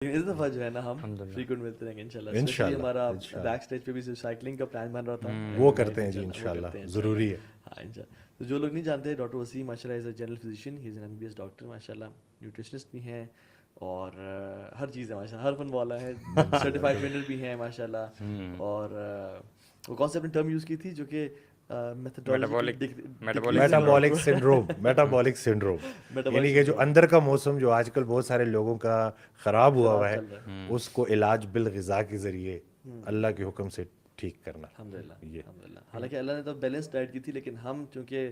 اس دفعہ جو ہے نا ہم فریکوینٹ ملتے رہیں گے انشاءاللہ. اسپیشلی ہمارا بیک اسٹیج پہ بھی سائیکلنگ کا پلان بن رہا تھا, وہ کرتے ہیں جی انشاءاللہ, ضروری ہے. ہاں انشاءاللہ. تو جو لوگ نہیں جانتے, ڈاکٹر وسیم ماشاء اللہ is a general physician, he is an MBBS doctor ماشاء اللہ, نیوٹریشنسٹ بھی ہیں اور ہر چیز ہے ماشاء اللہ, ہر فن والا ہے, سرٹیفائڈ ٹرینر بھی ہیں ماشاء اللہ. اور وہ کون سے اپنی ٹرم یوز کی تھی جو کہ میٹابولک سنڈروم, یعنی کہ جو اندر کا موسم جو آج کل بہت سارے لوگوں کا خراب ہوا ہوا ہے, اس کو علاج بالغذا کے ذریعے اللہ کے حکم سے ٹھیک کرنا. الحمدللہ. حالانکہ اللہ نے تو بیلنس ڈائٹ کی تھی, لیکن ہم چونکہ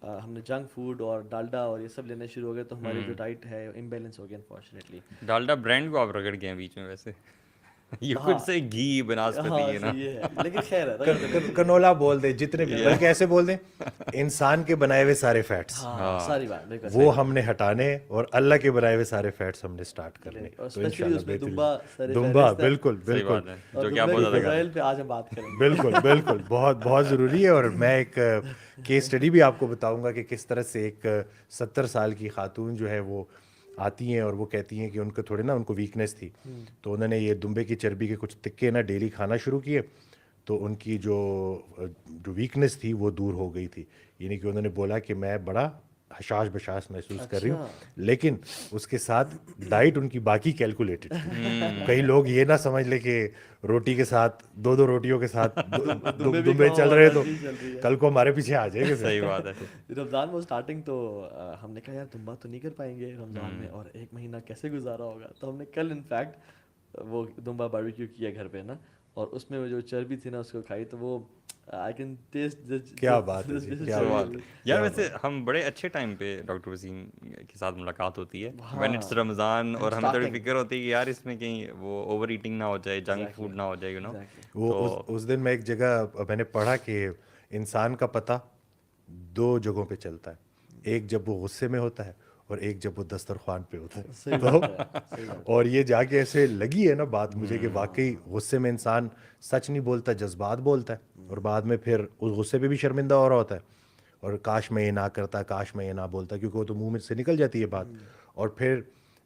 ہم نے جنک فوڈ اور ڈالڈا اور یہ سب لینے شروع ہو گئے, تو ہماری جو ڈائٹ ہے امبیلنس ہو گیا انفارچونیٹلی. ڈالڈا برانڈ کو آپ رگڑ گئے ہیں بیچ میں ویسے. You could say ghee, banaspati ہے نا, لیکن خیر ہے, کنولا بول دیں جتنے بھی, بلکہ ایسے بول دیں انسان کے بنائے ہوئے سارے فیٹس, ساری بات وہ ہم نے ہٹانے اور اللہ کے بنائے ہوئے سارے فیٹس ہم نے سٹارٹ کرنے. تو انشاءاللہ دمبا بالکل بالکل, جو کہ آپ بہت زیادہ اسرائیل پہ آج ہم بات کریں گے. بالکل بالکل, بہت بہت ضروری ہے. اور میں ایک کیس اسٹڈی بھی آپ کو بتاؤں گا کہ کس طرح سے ایک 70 سال کی خاتون جو ہے وہ آتی ہیں اور وہ کہتی ہیں کہ ان کو تھوڑے نا ان کو ویکنیس تھی, تو انہوں نے یہ دمبے کی چربی کے کچھ تکے نا ڈیلی کھانا شروع کیے, تو ان کی جو ویکنیس تھی وہ دور ہو گئی تھی. یعنی کہ انہوں نے بولا کہ میں بڑا حشاش بشاش محسوس کر رہی ہوں, لیکن اس کے ساتھ ڈائٹ ان کی باقی کیلکولیٹڈ تھی. کئی لوگ یہ نہ سمجھ لے کہ روٹی کے ساتھ دو روٹیوں کے ساتھ دمبے چل رہے تو کل کو ہمارے پیچھے آ جائے گا. صحیح بات ہے. رمضان میں اسٹارٹنگ تو ہم نے کہا یار دمبا تو نہیں کر پائیں گے رمضان میں, اور ایک مہینہ کیسے گزارا ہوگا, تو ہم نے کل انفیکٹ وہ دمبا باربیکیو کیا گھر پہ نا, اور اس میں وہ جو چربی تھی نا اس کو کھائی, تو وہ آئی کین ٹیسٹ. کیا بات ہے, کیا بات ہے یار. ویسے ہم بڑے اچھے ٹائم پہ ڈاکٹر وسیم کے ساتھ ملاقات ہوتی ہے, وین اٹس رمضان, اور ہمیں تھوڑی فکر ہوتی ہے کہ یار اس میں کہیں وہ اوور ایٹنگ نہ ہو جائے, جنک فوڈ نہ ہو جائے, یو نو. وہ اس دن میں ایک جگہ میں نے پڑھا کہ انسان کا پتہ 2 جگہوں پہ چلتا ہے, ایک جب وہ غصے میں ہوتا ہے اور ایک جب وہ دسترخوان پہ ہوتا ہے. اور یہ جا کے ایسے لگی ہے نا بات مجھے کہ واقعی غصے میں انسان سچ نہیں بولتا, جذبات بولتا ہے, اور بعد میں پھر اس غصے پہ بھی شرمندہ ہو رہا ہوتا ہے, اور کاش میں یہ نہ کرتا, کاش میں یہ نہ بولتا, کیونکہ وہ تو منہ میں سے نکل جاتی ہے بات. اور پھر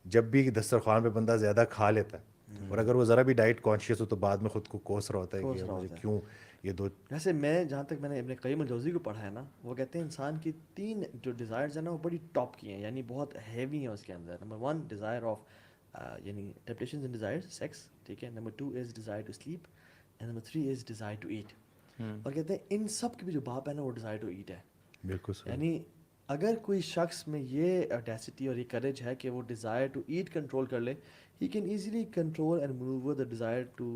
جب بھی دسترخوان پہ بندہ زیادہ کھا لیتا ہے, اور اگر وہ ذرا بھی ڈائٹ کانشیس ہو, تو بعد میں خود کو کوس رہا ہوتا ہے کہ مجھے کیوں یہ دو. ویسے میں جہاں تک میں نے ابن قیم الجوزی کو پڑھا ہے نا, وہ کہتے ہیں انسان کی 3 جو ڈیزائرز ہیں نا وہ بڑی ٹاپ کی ہیں, یعنی بہت ہیوی ہیں اس کے اندر. نمبر 1 ڈیزائر آف یعنی ٹیمپٹیشنز اینڈ ڈیزائر سیکس, ٹھیک ہے. Number 2 is desire to sleep, and number 3 is desire to eat. اور کہتے ہیں ان سب کے بھی جو باپ ہے نا وہ ڈیزائر ٹو ایٹ ہے. بالکل, یعنی اگر کوئی شخص میں یہ اڈیسٹی اور یہ کریج ہے کہ وہ ڈیزائر ٹو ایٹ کنٹرول کر لے, he can easily control and maneuver the desire to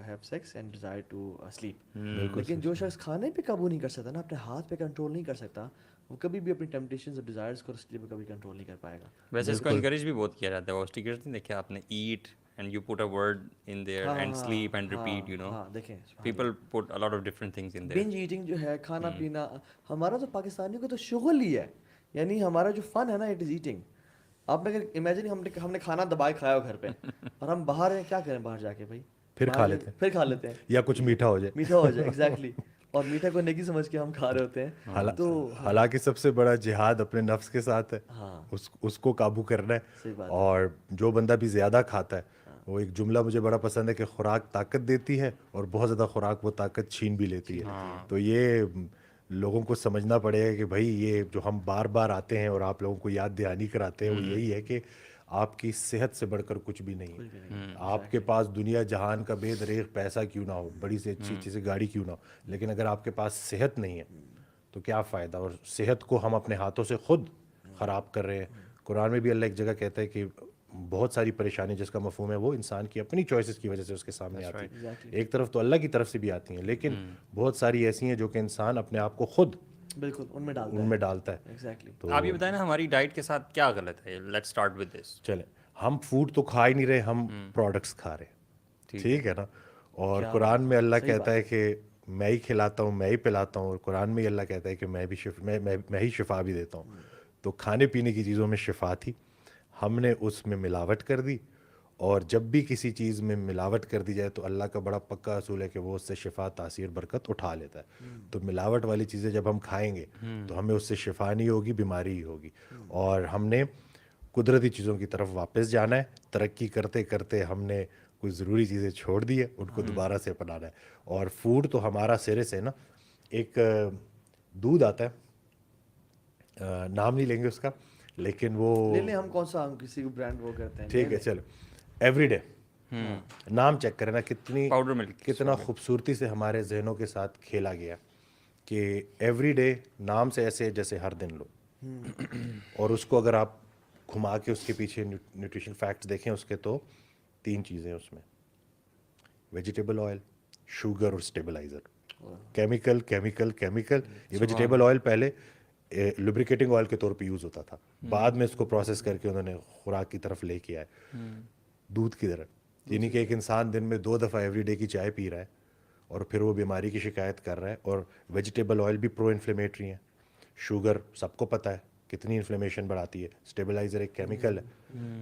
have sex and desire to sleep. لیکن جو شخص کھانے پہ قابو نہیں کر سکتا نا, اپنے ہاتھ پہ کنٹرول نہیں کر سکتا, وہ کبھی بھی اپنی ٹیمپٹیشنز اور ڈیزائرز کو اس لیے کبھی کنٹرول نہیں کر پائے گا. ویسے اس کو انکریج بھی بہت کیا جاتا ہے. وہ اسٹیکرز نہیں دیکھے آپ نے, eat and you put a word in there and sleep and repeat, you know. دیکھیں people put a lot of different things in there. Binge eating جو ہے, کھانا پینا, ہمارا تو پاکستانیوں کا تو شغل ہی ہے. یعنی ہمارا جو فن ہے نا, اٹ از ایٹنگ. آپ نے امیجن ہم نے کھانا دبائے کھایا ہو گھر پہ, اور ہم باہر ہیں, کیا کریں باہر جا کے بھائی, پھر کھا لیتے ہیں یا کچھ میٹھا ہو جائے, ایگزیکٹلی. اور میٹھا کو نیکی سمجھ کے ہم کھا رہے ہوتے ہیں. تو حالانکہ سب سے بڑا جہاد اپنے نفس کے ساتھ ہے, اس کو قابو کرنا ہے. اور جو بندہ بھی زیادہ کھاتا ہے, وہ ایک جملہ مجھے بڑا پسند ہے کہ خوراک طاقت دیتی ہے, اور بہت زیادہ خوراک وہ طاقت چھین بھی لیتی ہے. تو یہ لوگوں کو سمجھنا پڑے گا کہ بھائی یہ جو ہم بار بار آتے ہیں اور آپ لوگوں کو یاد دہانی کراتے ہیں, وہ یہی ہے کہ آپ کی صحت سے بڑھ کر کچھ بھی نہیں ہے. آپ کے پاس دنیا جہان کا بے دریغ پیسہ کیوں نہ ہو, بڑی سے اچھی سے گاڑی کیوں نہ ہو, لیکن اگر آپ کے پاس صحت نہیں ہے تو کیا فائدہ. اور صحت کو ہم اپنے ہاتھوں سے خود خراب کر رہے ہیں. قرآن میں بھی اللہ ایک جگہ کہتا ہے کہ بہت ساری پریشانی جس کا مفہوم ہے وہ انسان کی اپنی چوائسز کی وجہ سے اس کے سامنے آتی ہے. ایک طرف تو اللہ کی طرف سے بھی آتی ہیں, لیکن بہت ساری ایسی ہیں جو کہ انسان اپنے آپ کو خود بالکل ان میں ڈالتا ہے. تو آپ یہ بتائیں نا ہماری ڈائٹ کے ساتھ کیا غلط ہے. Let's start with this. چلیں, ہم فوڈ تو کھا ہی نہیں رہے, ہم پروڈکٹس کھا رہے ہیں, ٹھیک ہے نا. اور قرآن میں اللہ کہتا ہے کہ میں ہی کھلاتا ہوں, میں ہی پلاتا ہوں, اور قرآن میں ہی اللہ کہتا ہے کہ میں ہی شفا بھی دیتا ہوں. تو کھانے پینے کی چیزوں میں شفا تھی, ہم نے اس میں ملاوٹ کر دی. اور جب بھی کسی چیز میں ملاوٹ کر دی جائے تو اللہ کا بڑا پکا اصول ہے کہ وہ اس سے شفا, تاثیر, برکت اٹھا لیتا ہے. تو ملاوٹ والی چیزیں جب ہم کھائیں گے تو ہمیں اس سے شفا نہیں ہوگی, بیماری ہی ہوگی. اور ہم نے قدرتی چیزوں کی طرف واپس جانا ہے. ترقی کرتے کرتے ہم نے کچھ ضروری چیزیں چھوڑ دی ہے, ان کو دوبارہ سے اپنانا ہے. اور فوڈ تو ہمارا سرے سے نا, ایک دودھ آتا ہے, نام نہیں لیں گے اس کا, لیکن وہ لے لیں ہم, کون سا ہم کسی کو برانڈ وہ کرتے ہیں, ٹھیک ہے چلو, ایوری ڈے. نام چیک کریں نا پاؤڈر ملک کتنا خوبصورتی سے ہمارے ذہنوں کے ساتھ کھیلا گیا کہ ایوری ڈے نام سے ایسے جیسے ہر دن لو. اور اس کو اگر آپ گھما کے اس کے پیچھے نیوٹریشن فیکٹس دیکھیں اس کے, تو 3 چیزیں اس میں, ویجیٹیبل آئل, شوگر اور اسٹیبلائزر. Chemical chemical chemical. یہ ویجیٹیبل آئل پہلے لوبریکیٹنگ آئل کے طور پہ یوز ہوتا تھا, بعد میں اس کو پروسیس کر کے انہوں نے خوراک کی طرف لے کے آئے. دودھ کی طرح, یعنی کہ ایک انسان دن میں 2 دفعہ ایوری ڈے کی چائے پی رہا ہے اور پھر وہ بیماری کی شکایت کر رہا ہے. اور ویجیٹیبل آئل بھی پرو انفلیمیٹری ہیں. شوگر سب کو پتہ ہے کتنی انفلیمیشن بڑھاتی ہے. اسٹیبلائزر ایک کیمیکل ہے,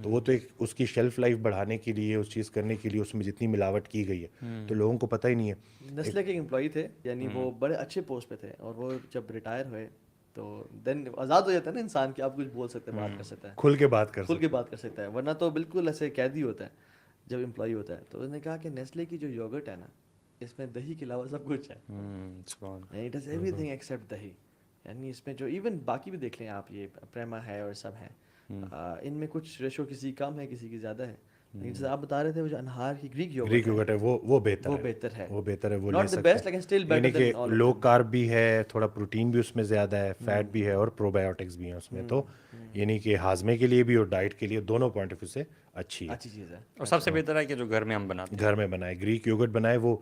تو وہ تو ایک اس کی شیلف لائف بڑھانے کے لیے, اس چیز کرنے کے لیے اس میں جتنی ملاوٹ کی گئی ہے تو لوگوں کو پتہ ہی نہیں ہے. نیسلے کے امپلائی تھے, یعنی وہ بڑے اچھے پوسٹ پہ تھے, اور وہ جب ریٹائر ہوئے تو دین آزاد ہو جاتا ہے نا انسان, کہ آپ کچھ بول سکتے ہیں, بات کر سکتا ہے, کھل کے بات کر سکتا ہے, ورنہ تو بالکل ایسے قیدی ہوتا ہے جب امپلائی ہوتا ہے. تو انہوں نے کہا کہ نیسلے کی جو یوگرٹ ہے نا, اس میں دہی کے علاوہ سب کچھ ہے, it is every thing accept دہی. یعنی اس میں جو ایون باقی بھی دیکھ لیں آپ, یہ پریما ہے اور سب ہیں, ان میں کچھ ریشو کسی کم ہے کسی کی زیادہ ہے. لیکن جیسے آپ بتا رہے تھے وہ جو انہار کی گریک یوگرٹ ہے وہ بہتر ہے, وہ بہتر ہے, وہ لے سکتے ہیں. یعنی کہ لو کارب بھی ہے, تھوڑا پروٹین بھی اس میں زیادہ ہے, فیٹ بھی ہے, اور پروبایوٹکس بھی ہیں اس میں. تو یعنی کہ ہاضمے کے لیے بھی اور ڈائٹ کے لیے دونوں پوائنٹ آف ویو سے اچھی چیز ہے. اور سب سے بہتر ہے کہ جو گھر میں ہم بناتے ہیں, گھر میں بنائے. گریک یوگرٹ بنائے, وہ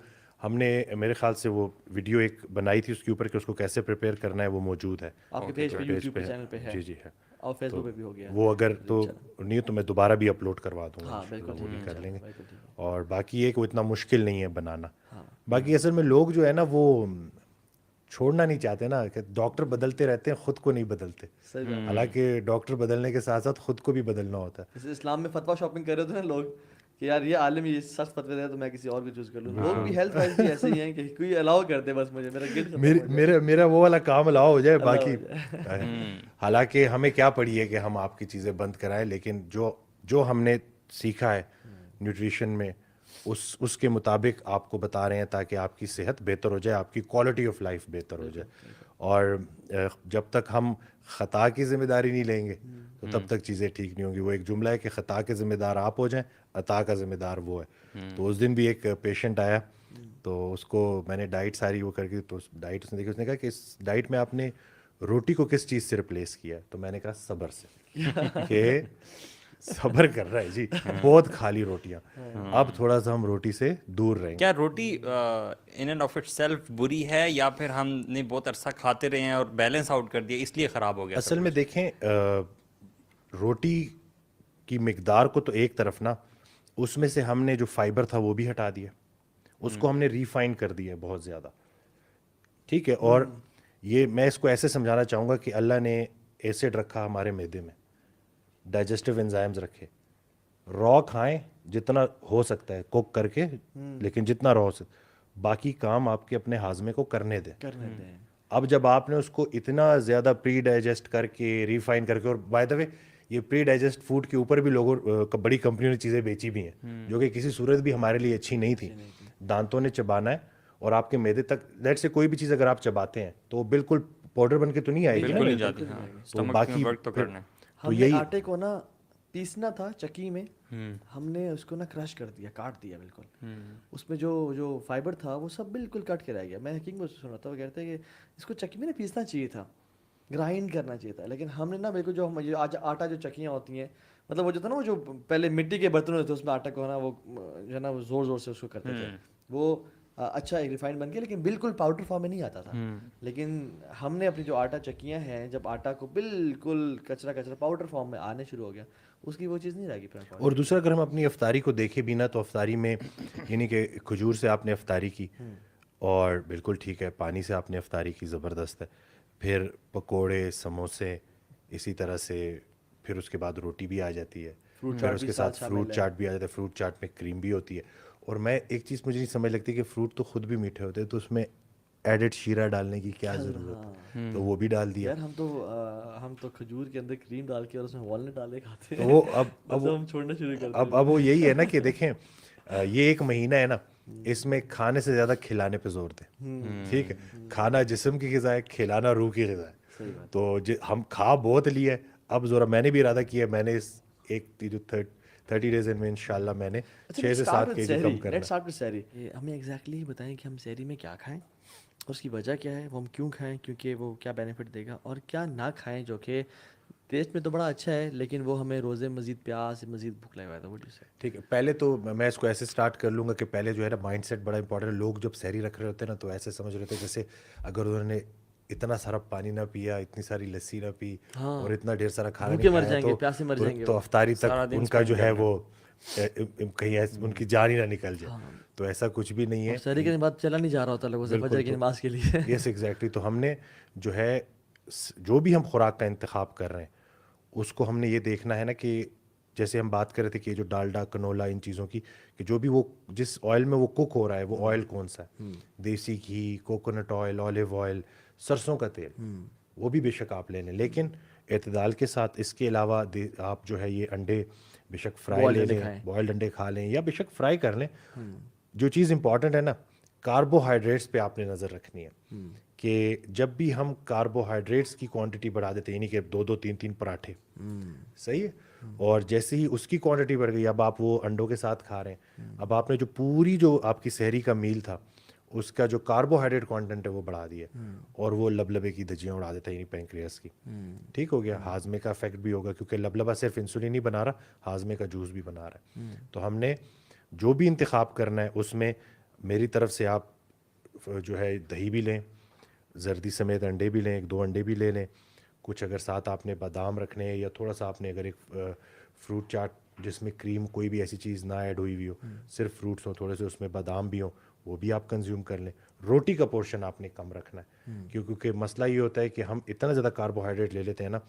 ہم نے میرے خیال سے وہ ویڈیو ایک بنائی تھی اس کے اوپر کہ اس کو کیسے پریپیئر کرنا ہے, وہ موجود ہے آپ کے پیج پہ, یوٹیوب پہ, چینل پہ ہے. جی جی ہے, اور فیس بک پہ بھی ہو گیا. وہ اگر تو نہیں تو میں دوبارہ بھی اپلوڈ کروا دوں گا, بالکل وہ بھی کر لیں گے. بالکل. اور باقی یہ کہ وہ اتنا مشکل نہیں ہے بنانا. باقی اصل میں لوگ جو ہے نا وہ چھوڑنا نہیں چاہتے نا, کہ ڈاکٹر بدلتے رہتے ہیں, خود کو نہیں بدلتے. حالانکہ ڈاکٹر بدلنے کے ساتھ ساتھ خود کو بھی بدلنا ہوتا ہے. جیسے اسلام میں فتویٰ شاپنگ کر رہے تھے نا لوگ, کہ یار یہ عالم یہ سخت فتوے دے تو میں کسی اور کو چوز کر لوں. لوگ بھی ہیلتھ وائز بھی ایسے ہی ہیں کہ کوئی الاؤ کر دے, بس مجھے میرا گلٹ میرا وہ والا کام الاؤ ہو جائے. باقی حالانکہ ہمیں کیا پڑی ہے کہ ہم آپ کی چیزیں بند کرائیں, لیکن جو ہم نے سیکھا ہے نیوٹریشن میں اس کے مطابق آپ کو بتا رہے ہیں, تاکہ آپ کی صحت بہتر ہو جائے, آپ کی کوالٹی آف لائف بہتر ہو جائے. اور جب تک ہم خطا کی ذمہ داری نہیں لیں گے تو تب تک چیزیں ٹھیک نہیں ہوں گی. وہ ایک جملہ ہے کہ خطا کے ذمہ دار آپ ہو جائیں, عطا کا ذمہ دار وہ ہے. تو اس دن بھی ایک پیشنٹ آیا, تو اس کو میں نے ڈائٹ ساری وہ کر کے, تو ڈائٹ اس نے دیکھی, اس نے کہا کہ اس ڈائٹ میں آپ نے روٹی کو کس چیز سے ریپلیس کیا ہے؟ تو میں نے کہا صبر سے, کہ صبر کر رہا ہے جی, بہت کھا لی روٹیاں, اب تھوڑا سا ہم روٹی سے دور رہیں. کیا روٹی in and of it self بری ہے, یا پھر ہم نے بہت عرصہ کھاتے رہے ہیں اور بیلنس آؤٹ کر دیا اس لیے خراب ہو گیا؟ اصل میں دیکھیں, روٹی کی مقدار کو تو ایک طرف نا, اس میں سے ہم نے جو فائبر tha وہ بھی ہٹا دیا, اس کو ہم نے ریفائن کر دیا بہت زیادہ, ٹھیک ہے. اور یہ میں اس کو ایسے سمجھانا چاہوں گا کہ اللہ نے ایسڈ رکھا ہمارے معدے میں, ڈائجسٹیو انزائمز رکھے, را کھائیں جتنا ہو سکتا ہے کوک کر کے, لیکن جتنا را ہو سکتا, باقی کام آپ کے اپنے ہاضمے کو کرنے دیں. اب جب آپ نے اس کو اتنا زیادہ پری ڈائجسٹ کر کے, ریفائن کر کے, اور بائی دا وے یہ پری ڈائجسٹ فوڈ کے اوپر بھی لوگوں بڑی کمپنیوں نے چیزیں بیچی بھی ہیں, جو کہ کسی صورت بھی ہمارے لیے اچھی نہیں تھی. دانتوں نے چبانا ہے, اور آپ کے معدے تک لیٹ سے کوئی بھی چیز اگر آپ چباتے ہیں تو وہ بالکل پاؤڈر بن کے تو نہیں آئے گی, بالکل نہیں جاتی. تو باقی تو کرنا ہے. ہم نے آٹے کو نا پیسنا تھا چکی میں, ہم نے اس کو نا کرش کر دیا, کاٹ دیا بالکل. اس میں جو فائبر تھا وہ سب بالکل کٹ کے رہ گیا. میں حکیم کو سنا تھا, وہ کہتے ہیں کہ اس کو چکی میں نا پیسنا چاہیے تھا, گرائنڈ کرنا چاہیے تھا, لیکن ہم نے نا بالکل جو آج آٹا جو چکیاں ہوتی ہیں, مطلب وہ جو تھا نا, وہ جو پہلے مٹی کے برتن ہوتے تھے اس میں آٹا کو نا وہ جو ہے نا وہ زور زور سے اس کو کرتے تھے, وہ اچھا ایک ریفائنڈ بن گیا, لیکن بالکل پاؤڈر فارم میں نہیں آتا تھا. لیکن ہم نے اپنی جو آٹا چکیاں ہیں, جب آٹا کو بالکل کچرا پاؤڈر فارم میں آنے شروع ہو گیا, اس کی وہ چیز نہیں رہ گئی. اور دوسرا اگر ہم اپنی افطاری کو دیکھیں بھی نا, تو افطاری میں یعنی کہ کھجور سے آپ نے افطاری کی, اور بالکل ٹھیک ہے, پانی سے آپ نے افطاری کی, زبردست ہے. پھر پکوڑے, سموسے, اسی طرح سے پھر اس کے بعد روٹی بھی آ جاتی ہے, پھر اس کے ساتھ فروٹ چاٹ بھی آ جاتا ہے. فروٹ چاٹ میں کریم بھی ہوتی ہے. اور میں ایک چیز مجھے نہیں سمجھ لگتی کہ فروٹ تو خود بھی میٹھے ہوتے ہیں, تو اس میں ایڈڈ شیرہ ڈالنے کی کیا ضرورت ہے, تو وہ بھی ڈال دیا. یار ہم تو کھجور کے اندر کریم ڈال کے اور اس میں والنٹ ڈالے کھاتے تو ہیں. وہ اب ہم چھوڑنا شروع کر دیں. اب وہ یہی ہے نا کہ دیکھیں یہ ایک مہینہ ہے نا, اس میں کھانے سے زیادہ کھلانے پہ زور دیں. ٹھیک ہے, کھانا جسم کی غذا ہے, کھلانا روح کی غذا ہے. تو ہم کھا بہت لیا ہے, اب ذرا میں نے بھی ارادہ کیا ہے, میں نے اس ایک جو 30 days میں انشاءاللہ میں نے 6 سے 7 kg کم کرنا ہے. ہمیں ایگزیکٹلی بتائیں کہ ہم سحری میں کیا کھائیں, اس کی وجہ کیا ہے, وہ ہم کیوں کھائیں, کیونکہ وہ کیا بینیفٹ دے گا, اور کیا نہ کھائیں جو کہ ٹیسٹ میں تو بڑا اچھا ہے لیکن وہ ہمیں روزے مزید پیاس مزید بھوک لگا تھا. وہ ٹھیک ہے, پہلے تو میں اس کو ایسے سٹارٹ کر لوں گا کہ پہلے جو ہے نا مائنڈ سیٹ بڑا امپورٹنٹ ہے. لوگ جب سحری رکھ رہے ہوتے ہیں نا تو ایسے سمجھ رہے تھے جیسے اگر انہوں نے اتنا سارا پانی نہ پیا, اتنی ساری لسی نہ پی اور اتنا ڈھیر سارا کھانا نہیں کھایا تو افطاری تک ان کا جو ہے وہ کہیں ان کی جان ہی نہ نکل جائے. تو ایسا کچھ بھی نہیں ہے. سحری کے بعد چلا نہیں جا رہا ہوتا لوگوں سے فجر کی نماز کے لیے. Yes exactly. تو ہم نے جو ہے جو بھی ہم خوراک کا انتخاب کر رہے ہیں اس کو ہم نے یہ دیکھنا ہے نا کہ جیسے ہم بات کر رہے تھے کہ جو ڈالڈا کنولا ان چیزوں کی, کہ جو بھی وہ جس آئل میں وہ کوک ہو رہا ہے وہ آئل کون سا ہے, دیسی گھی, کوکونٹ آئل, آلیو آئل, سرسوں کا تیل, وہ بھی بے شک آپ لے لیں لیکن اعتدال کے ساتھ. اس کے علاوہ آپ جو ہے یہ انڈے بے شک فرائی لے لیں, بوائلڈ انڈے کھا لیں یا بے شک فرائی کر لیں. جو چیز امپورٹنٹ ہے نا, کاربوہائیڈریٹس پہ آپ نے نظر رکھنی ہے کہ جب بھی ہم کاربوہائیڈریٹس کی کوانٹٹی بڑھا دیتے ہیں, یعنی کہ 2 3 پراٹھے, صحیح ہے, اور جیسے ہی اس کی کوانٹٹی بڑھ گئی, اب آپ وہ انڈوں کے ساتھ کھا رہے ہیں, اب آپ نے جو پوری جو آپ کی سحری کا میل تھا اس کا جو کاربوہائیڈریٹ کانٹینٹ ہے وہ بڑھا دیا, اور وہ لبلبے کی دھجیاں اڑا دیتا ہے, یعنی پینکریاس کی. ٹھیک ہو گیا, ہاضمے کا افیکٹ بھی ہوگا کیونکہ لبلبا صرف انسولین نہیں بنا رہا, ہاضمے کا جوس بھی بنا رہا ہے. تو ہم نے جو بھی انتخاب کرنا ہے اس میں میری طرف سے آپ جو ہے دہی بھی لیں, زردی سمیت انڈے بھی لیں, 1 2 انڈے بھی لے لیں, کچھ اگر ساتھ آپ نے بادام رکھنے ہیں یا تھوڑا سا آپ نے اگر ایک فروٹ چاٹ جس میں کریم کوئی بھی ایسی چیز نہ ایڈ ہوئی ہوئی ہو, صرف فروٹس ہوں, تھوڑے سے اس میں بادام بھی ہوں, وہ بھی آپ کنزیوم کر لیں. روٹی کا پورشن آپ نے کم رکھنا ہے کیونکہ مسئلہ یہ ہوتا ہے کہ ہم اتنا زیادہ کاربوہائیڈریٹ لے لیتے ہیں نا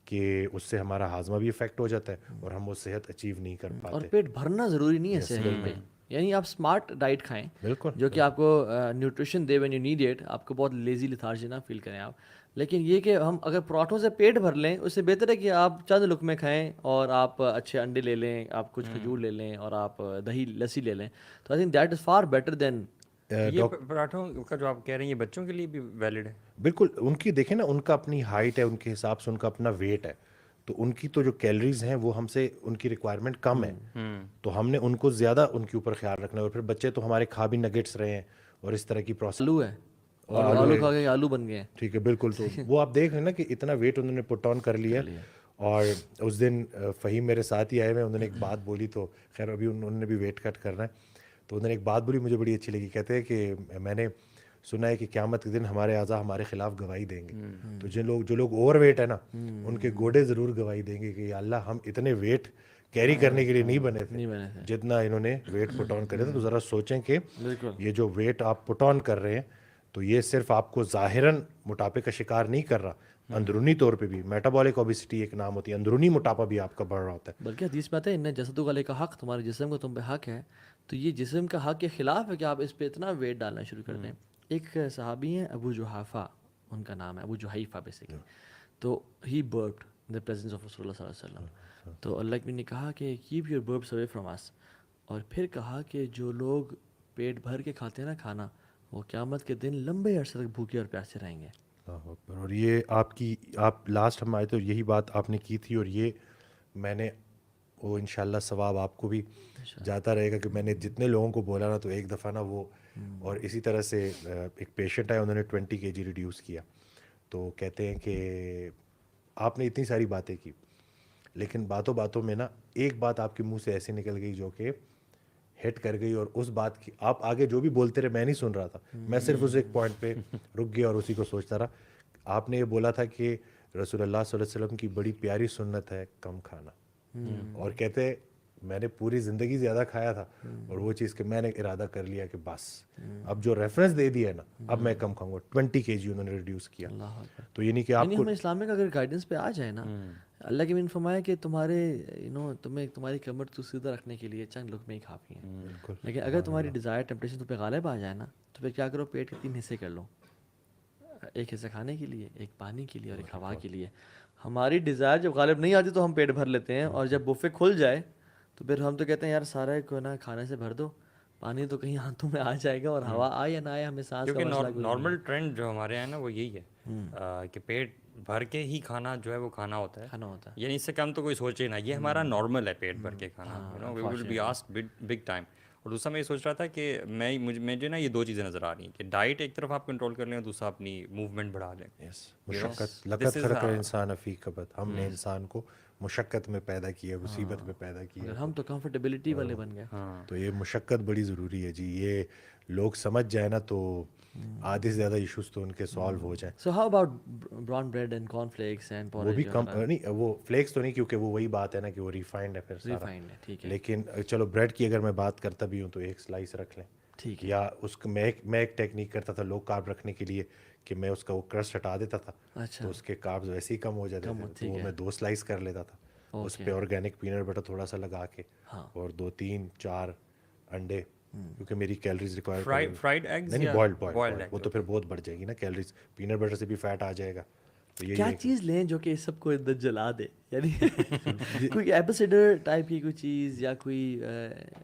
کہ اس سے ہمارا ہاضمہ بھی افیکٹ ہو جاتا ہے اور ہم وہ صحت اچیو نہیں کر پاتے. اور پیٹ بھرنا ضروری نہیں ہے سحری میں, یعنی آپ اسمارٹ ڈائٹ کھائیں بالکل جو کہ آپ کو nutrition they when you need it, آپ کو بہت لیزی لیتھارجی نہ فیل کریں آپ. لیکن یہ کہ ہم اگر پراٹھوں سے پیٹ بھر لیں اس سے بہتر ہے کہ آپ چند لقمے کھائیں اور آپ اچھے انڈے لے لیں, آپ کچھ کھجور لے لیں اور آپ دہی لسی لے لیں. تو I think that is for better than. یہ پراٹھوں کا جو آپ کہہ رہے ہیں یہ بچوں کے لیے بھی ویلڈ ہے؟ بالکل. ان کی دیکھیں نا, ان کا اپنی ہائٹ ہے, ان کے حساب سے ان کا اپنا ویٹ ہے, تو ان کی تو جو کیلریز ہیں وہ ہم سے ان کی ریکوائرمنٹ کم ہے, تو ہم نے ان کو زیادہ ان کے اوپر خیال رکھنا ہے. اور پھر بچے تو ہمارے کھا بھی نگیٹس رہے ہیں اور اس طرح کی پروسیس. آلو ہے اور آلو کھا کے آلو بن گئے ہیں. ٹھیک ہے, بالکل. تو وہ آپ دیکھ رہے ہیں نا کہ اتنا ویٹ انہوں نے پٹ آن کر لیا. اور اس دن فہیم میرے ساتھ ہی آئے ہوئے, انہوں نے ایک بات بولی, تو خیر ابھی انہوں نے بھی ویٹ کٹ کرنا ہے, تو انہوں نے ایک بات بولی مجھے بڑی اچھی لگی. کہتے ہیں کہ میں نے سنا ہے کہ قیامت کے دن ہمارے اعضاء ہمارے خلاف گواہی دیں گے, تو جو لوگ اوور ویٹ ہے نا ان کے گوڑے ضرور گواہی دیں گے کہ یا اللہ ہم اتنے ویٹ کیری کرنے کے لیے نہیں بنے تھے جتنا انہوں نے ویٹ پٹ آن کرے تھے. تو ذرا سوچیں کہ یہ جو ویٹ آپ پٹ آن کر رہے ہیں تو یہ صرف آپ کو ظاہراً موٹاپے کا شکار نہیں کر رہا, اندرونی طور پہ بھی میٹابولک اوبیسٹی ایک نام ہوتی ہے, اندرونی موٹاپا بھی آپ کا بڑھ رہا ہوتا ہے. بلکہ حدیث میں آتا ہے ان جسد علیہ کا حق, تمہارے جسم کو تم پہ حق ہے. تو یہ جسم کا حق کے خلاف ہے کہ آپ اس پہ اتنا ویٹ ڈالنا شروع کر دیں. ایک صحابی ہیں ابو جحافہ, ان کا نام ہے ابو جحیفہ بیسیکلی. تو ہی برپڈ ان دا پریزنس آف رسول اللہ صلی اللہ علیہ وسلم. تو اللہ نے کہا کہ کیپ یور برپس اوے فرام اس, اور پھر کہا کہ جو لوگ پیٹ بھر کے کھاتے ہیں نا کھانا, وہ قیامت کے دن لمبے عرصے تک بھوکے اور پیاسے رہیں گے. اور یہ آپ لاسٹ ہم آئے تو یہی بات آپ نے کی تھی, اور یہ میں نے وہ انشاءاللہ ثواب آپ کو بھی جاتا رہے گا کہ میں نے جتنے لوگوں کو بولا نا تو ایک دفعہ نا وہ, اور اسی طرح سے ایک پیشنٹ آئے, انہوں نے 20 kg ریڈیوس کیا. تو کہتے ہیں کہ آپ نے اتنی ساری باتیں کی لیکن باتوں باتوں میں نا ایک بات آپ کے منہ سے ایسے نکل گئی جو کہ ہٹ کر گئی, اور اس بات کی آپ آگے جو بھی بولتے رہے میں نہیں سن رہا تھا, میں صرف اس ایک پوائنٹ پہ رک گیا اور اسی کو سوچتا رہا. آپ نے یہ بولا تھا کہ رسول اللہ صلی اللہ علیہ وسلم کی بڑی پیاری سنت ہے کم کھانا, اور کہتے میں نے پوری زندگی زیادہ کھایا تھا اور وہ چیز کہ میں نے ارادہ کر لیا کہ بس اب جو ریفرنس دے دیا ہے نا اب میں کم کھاؤں گا. 20 kg انہوں نے ریڈیوس کیا. تو یہ نہیں کہ آپ کو ہمیں اسلامک اگر گائیڈنس پہ آ جائے نا, اللہ کے بھی فرمایا کہ تمہارے تمہیں تمہاری کمر تو سیدھا رکھنے کے لیے چند لقمے ہی کافی ہیں. لیکن اگر تمہاری ڈیزائر ٹیمپٹیشن تم پہ غالب آ جائے نا تو پھر کیا کرو, پیٹ کے 3 حصے کر لو. ایک حصہ کھانے کے لیے، ایک پانی کے لیے اور ایک ہوا کے لیے. ہماری ڈیزائر جب غالب نہیں آتی تو ہم پیٹ بھر لیتے ہیں، اور جب بفے کھل جائے تو پھر ہم تو کہتے ہیں یار سارا کو نا کھانے سے بھر دو، پانی تو کہیں ہاتھوں میں آ جائے گا، اور ہوا آئے یا نہ آئے ہمیں سانس کا کیونکہ مسئلہ کوئی نارمل ٹرینڈ جو ہمارے یہاں نا وہ یہی ہے کہ پیٹ بھر کے ہی کھانا جو ہے وہ کھانا ہوتا ہے، کھانا ہوتا ہے. یعنی اس سے کم تو کوئی سوچے نا، یہ ہمارا نارمل ہے پیٹ بھر کے کھانا، you know we will be asked big time. اور دوسرا میں یہ سوچ رہا تھا کہ مجھے نا یہ دو چیزیں نظر آ رہی ہیں کہ ڈائٹ ایک طرف آپ کنٹرول کر لیں اور دوسرا اپنی موومنٹ بڑھا لیں. مشقت لقد خلق الانسان فی کبد، ہم نے انسان کو مشقت میں پیدا کیا، مصیبت میں پیدا کیا، ہم تو کمفرٹیبلٹی والے بن گئے. تو یہ مشقت بڑی ضروری ہے جی. یہ لوگ سمجھ جائے نا تو آدھے سے زیادہ ایشوز تو ان کے سالو ہو جائیں. So how about brown bread and corn flakes and وہ پورج؟ بھی کم نہیں، وہ فلیکس تو نہیں، کیونکہ وہ وہی بات ہے نا کہ وہ ریفائنڈ ہے پھر سارا. ریفائنڈ ہے، ٹھیک ہے. لیکن چلو بریڈ کی اگر میں بات کرتا بھی ہوں تو ایک سلائس رکھ لیں، ٹھیک ہے. یا اس کو میں ایک ٹیکنیک کرتا تھا لو کارب رکھنے کے لیے کہ میں اس کا وہ کرسٹ ہٹا دیتا تھا، اچھا تو اس کے کاربز ویسے ہی کم ہو جاتے تھے، تو وہ میں 2 سلائس کر لیتا تھا. اس پہ آرگینک پینٹ بٹر تھوڑا سا لگا کے، اور 2 3 4 انڈے، کیونکہ میری کیلریز ریکوائر فرائیڈ ایگز نہیں، بوائلڈ، وہ تو پھر بہت بڑھ جائے گی نا کیلریز، پینٹ بٹر سے بھی فیٹ آ جائے گا. تو یہ کیا چیز لیں جو کہ اس سب کو اندر جلا دے، یعنی کوئی ایپل سیڈر ٹائپ کی کوئی چیز، یا کوئی